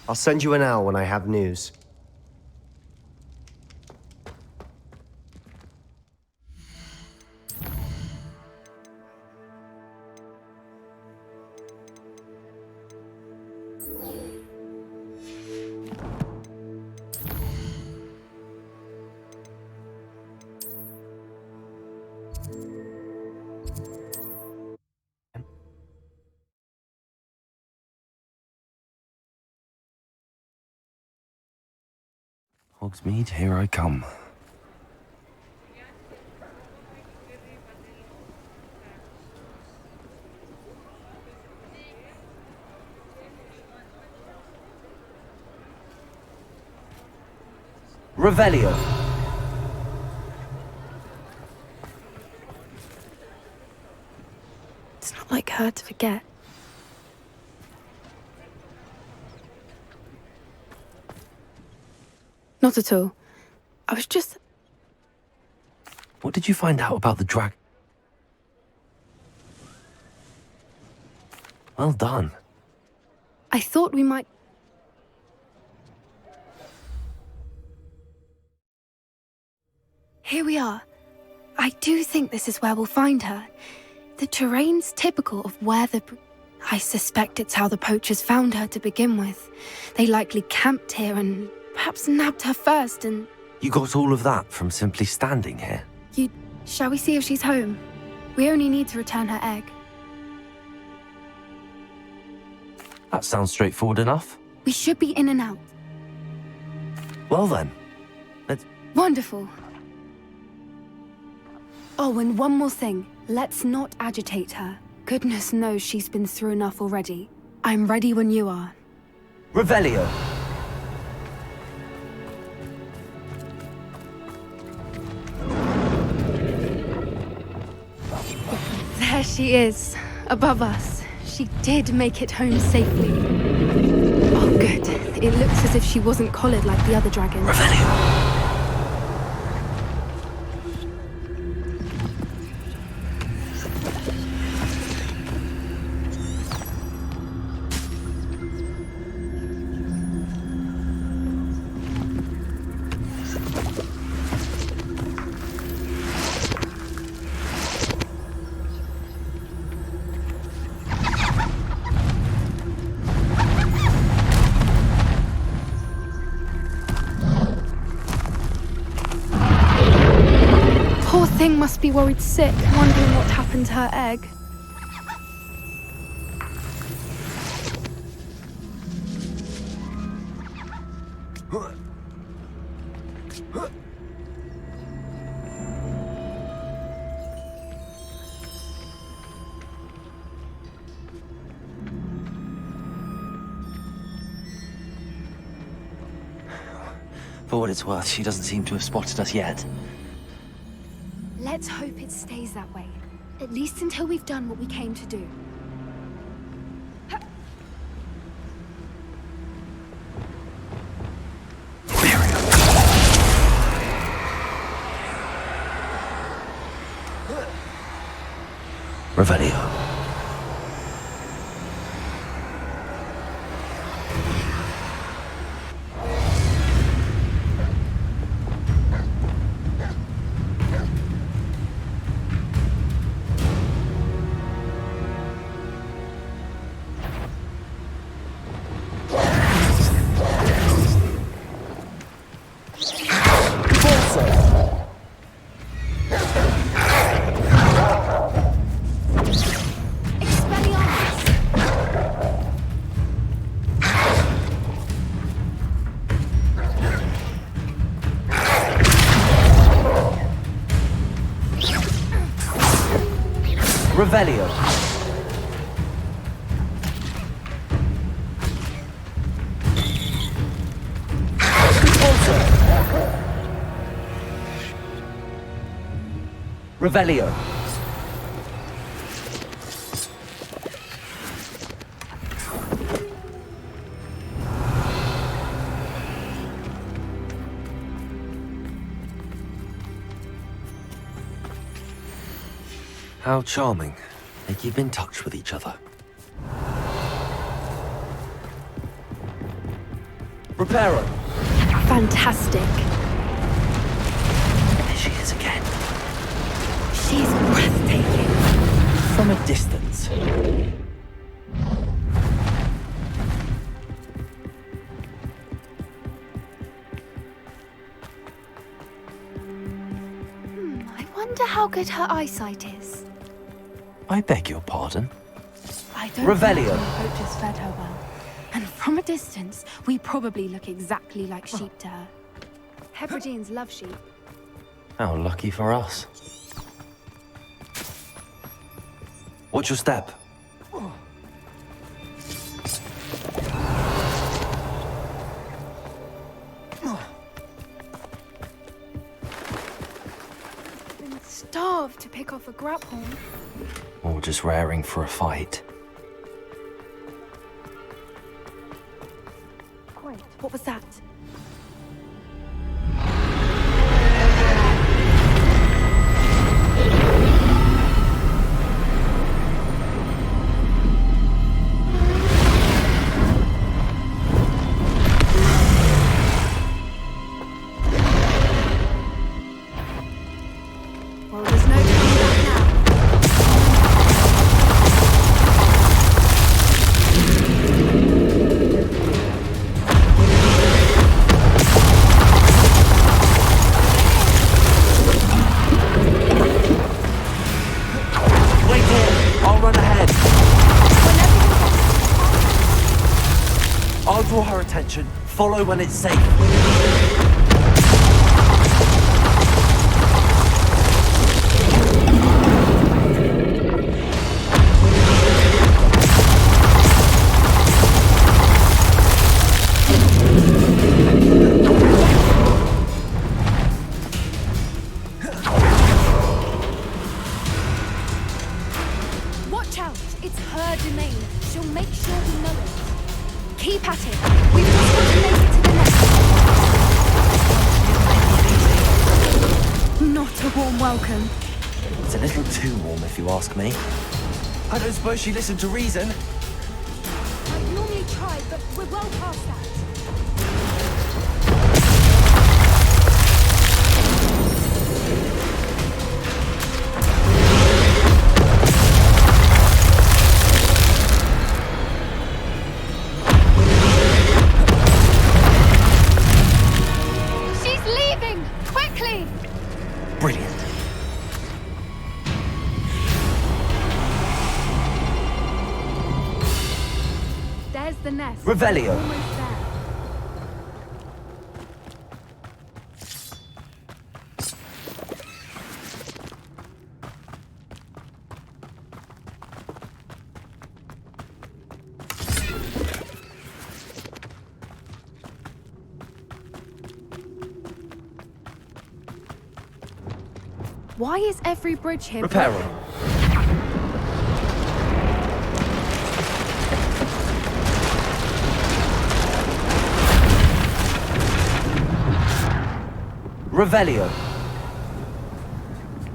I'll send you an owl when I have news. Hogsmeade, here I come. Revelio. It's not like her to forget. Not at all. I was just... What did you find out about the dragon? Well done. I thought we might... Here we are. I do think this is where we'll find her. The terrain's typical of where the... I suspect it's how the poachers found her to begin with. They likely camped here and perhaps nabbed her first and... You got all of that from simply standing here? Shall we see if she's home? We only need to return her egg. That sounds straightforward enough. We should be in and out. Well then, let's... Wonderful. Oh, and one more thing. Let's not agitate her. Goodness knows she's been through enough already. I'm ready when you are. Revelio. There she is, above us. She did make it home safely. Oh, good. It looks as if she wasn't collared like the other dragons. Revelio. Thing must be worried sick, wondering what happened to her egg. For what it's worth, she doesn't seem to have spotted us yet. Let's hope it stays that way. At least until we've done what we came to do. Revelio. Revelio. Revelio. How charming. They keep in touch with each other. Reparo! Fantastic. There she is again. She's breathtaking. From a distance. I wonder how good her eyesight is. I beg your pardon? I don't Revelio. think the poachers fed her well. And from a distance, we probably look exactly like sheep to her. Hebrideans love sheep. How lucky for us. Watch your step. Been starved to pick off a grapple. Or just raring for a fight. Wait, what was that? Well, there's no turning back now. Wait here! I'll run ahead. I'll draw her attention. Follow when it's safe. Watch out! It's her domain. She'll make sure we know it. Keep at it. We've just got to make it to the next. Not a warm welcome. It's a little too warm, if you ask me. I don't suppose she listened to reason. I'd normally try, but we're well past that. She's leaving! Quickly! Brilliant. There's the nest. Revelio. Almost there. Why is every bridge here Reparo. broken? Revelio.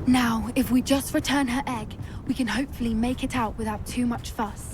Now, if we just return her egg, we can hopefully make it out without too much fuss.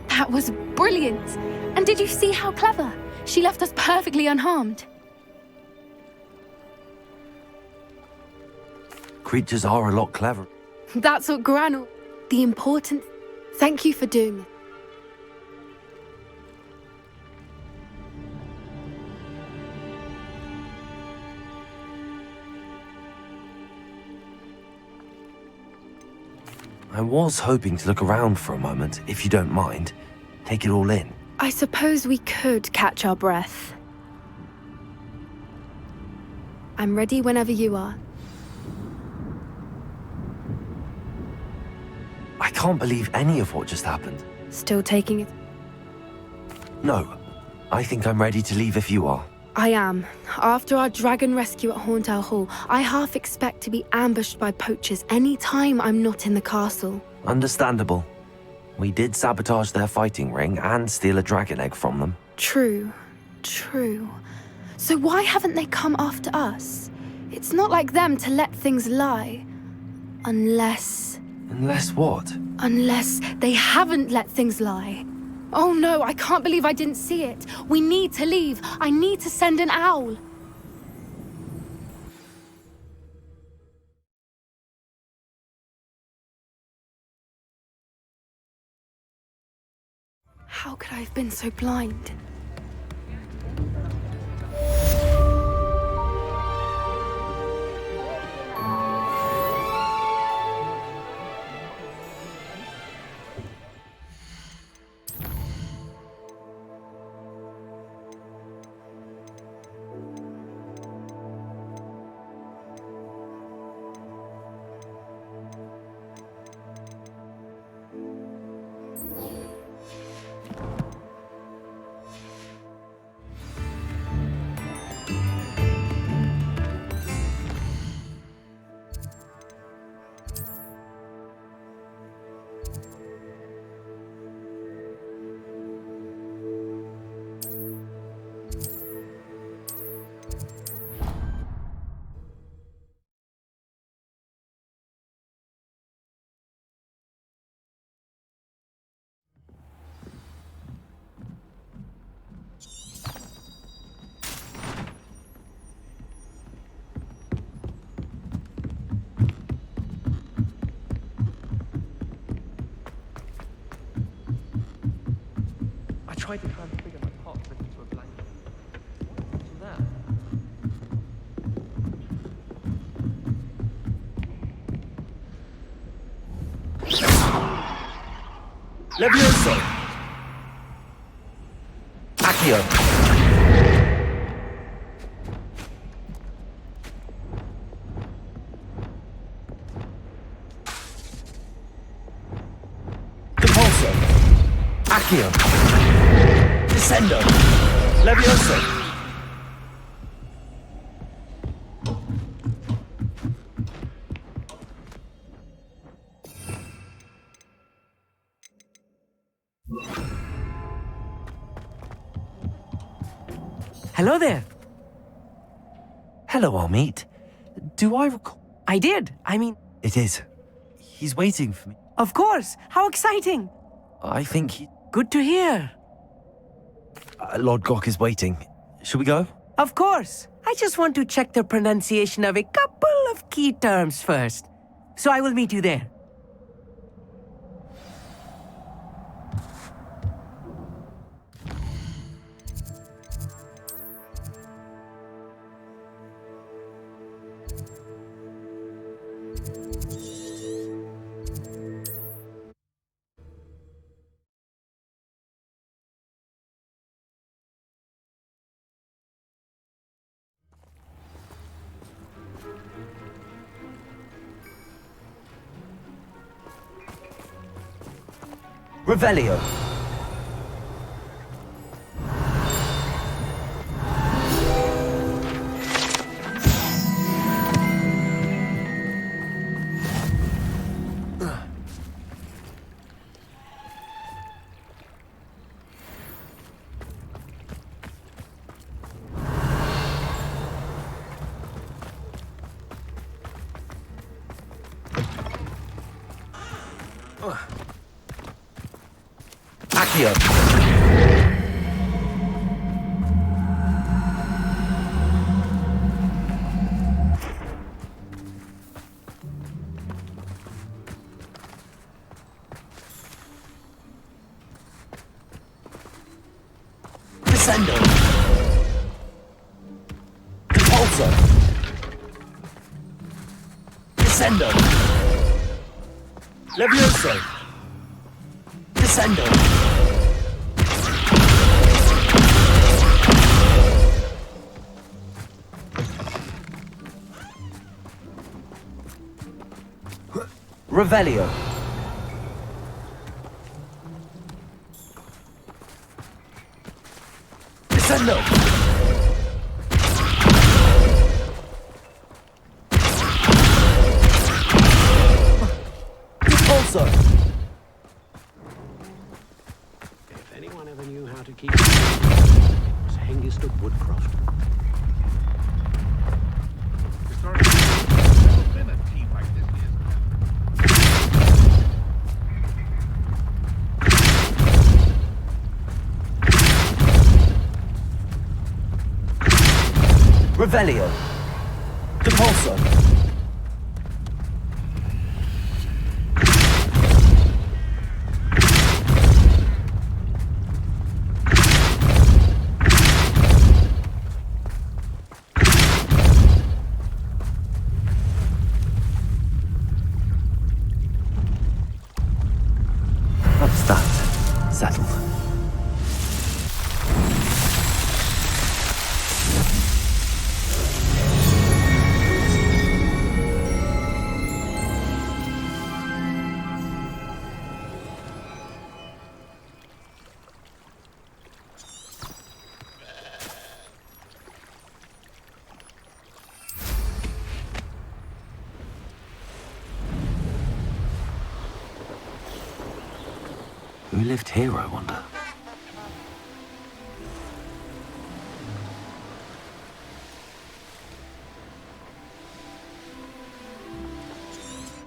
That was brilliant! And did you see how clever? She left us perfectly unharmed. Creatures are a lot clever. That's what Granul... The important... Thank you for doing it. I was hoping to look around for a moment, if you don't mind. Take it all in. I suppose we could catch our breath. I'm ready whenever you are. I can't believe any of what just happened. Still taking it? No, I think I'm ready to leave if you are. I am. After our dragon rescue at Hauntow Hall, I half expect to be ambushed by poachers any time I'm not in the castle. Understandable. We did sabotage their fighting ring and steal a dragon egg from them. True. So why haven't they come after us? It's not like them to let things lie. Unless what? Unless they haven't let things lie. Oh no, I can't believe I didn't see it. We need to leave. I need to send an owl. How could I have been so blind? I tried to transfigure my pots into a blanket. What's that? Levioso! Accio! Impulso! Accio! Descendo! Levioso! Hello there. Hello, Amit. Do I recall? I did. I mean... It is. He's waiting for me. Of course. How exciting. I think he... Good to hear. Lodgok is waiting. Should we go? Of course. I just want to check the pronunciation of a couple of key terms first. So I will meet you there. Revelio. Accio. Descendo! Levioso! Descendo! Revelio! Descendo! Also! If anyone ever knew how to keep it was Hengist of Woodcroft. Never been a team like this Revelio! Depulso! That's that. Settled. Who lived here, I wonder?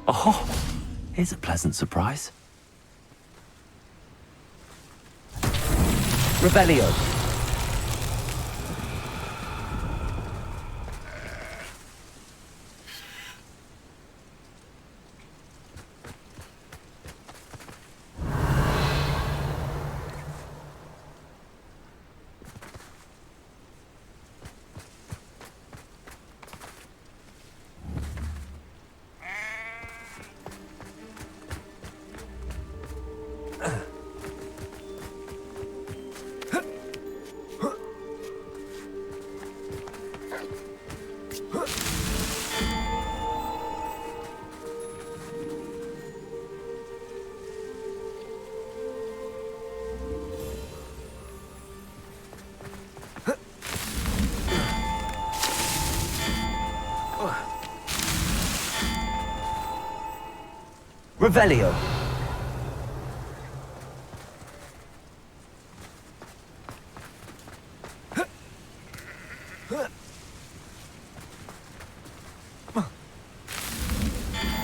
Oh, here's a pleasant surprise. Revelio. Revelio.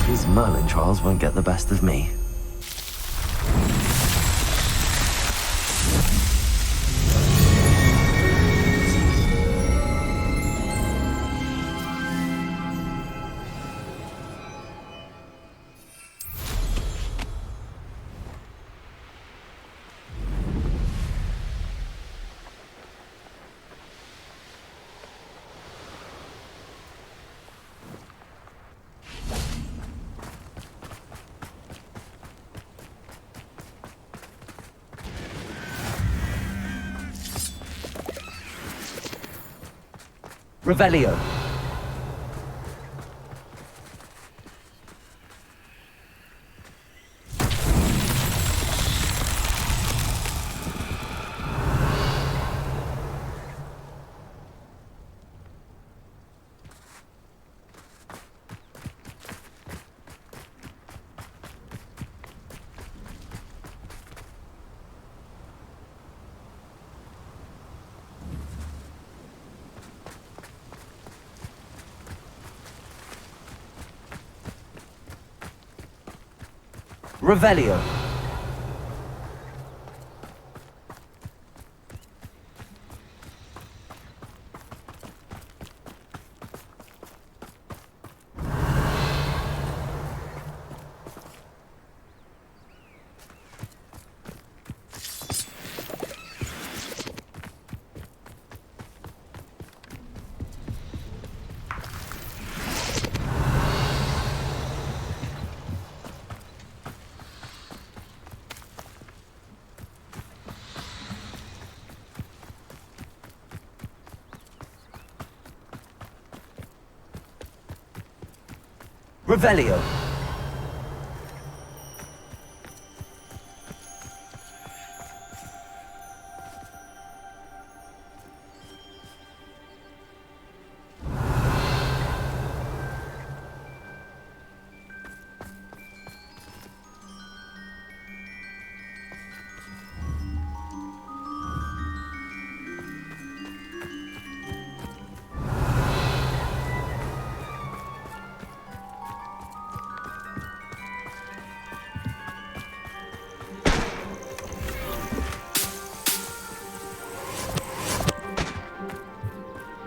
These Merlin trials won't get the best of me. Revelio. Revelio. Revelio.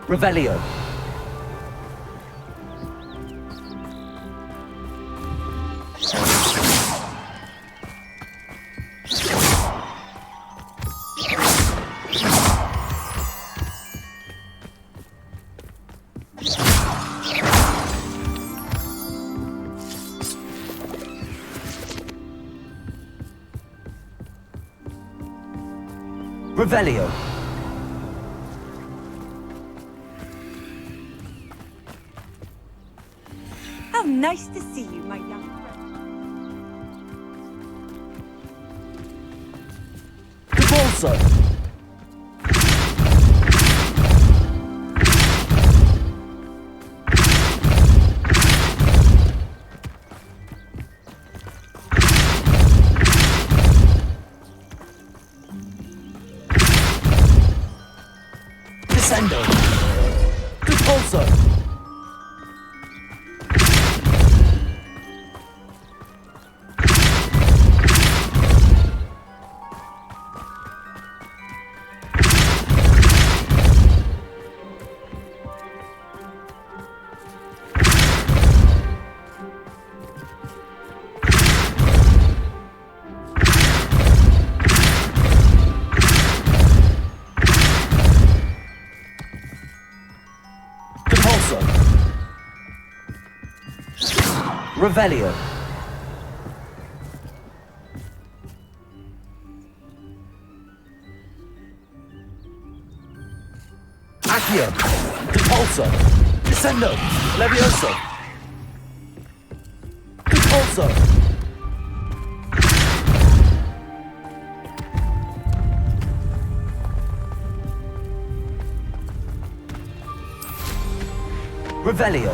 Revelio. Revelio. How nice to see you, my young friend. Repulsor. Descendo. Repulsor. Revelio. Accio. Repulsor. Descendo. Levioso. Repulsor. Revelio.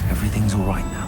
Everything's all right now.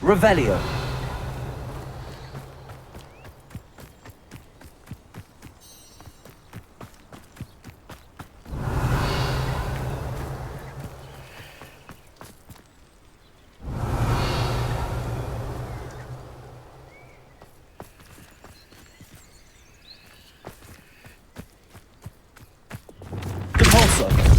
Revelio. Compulso.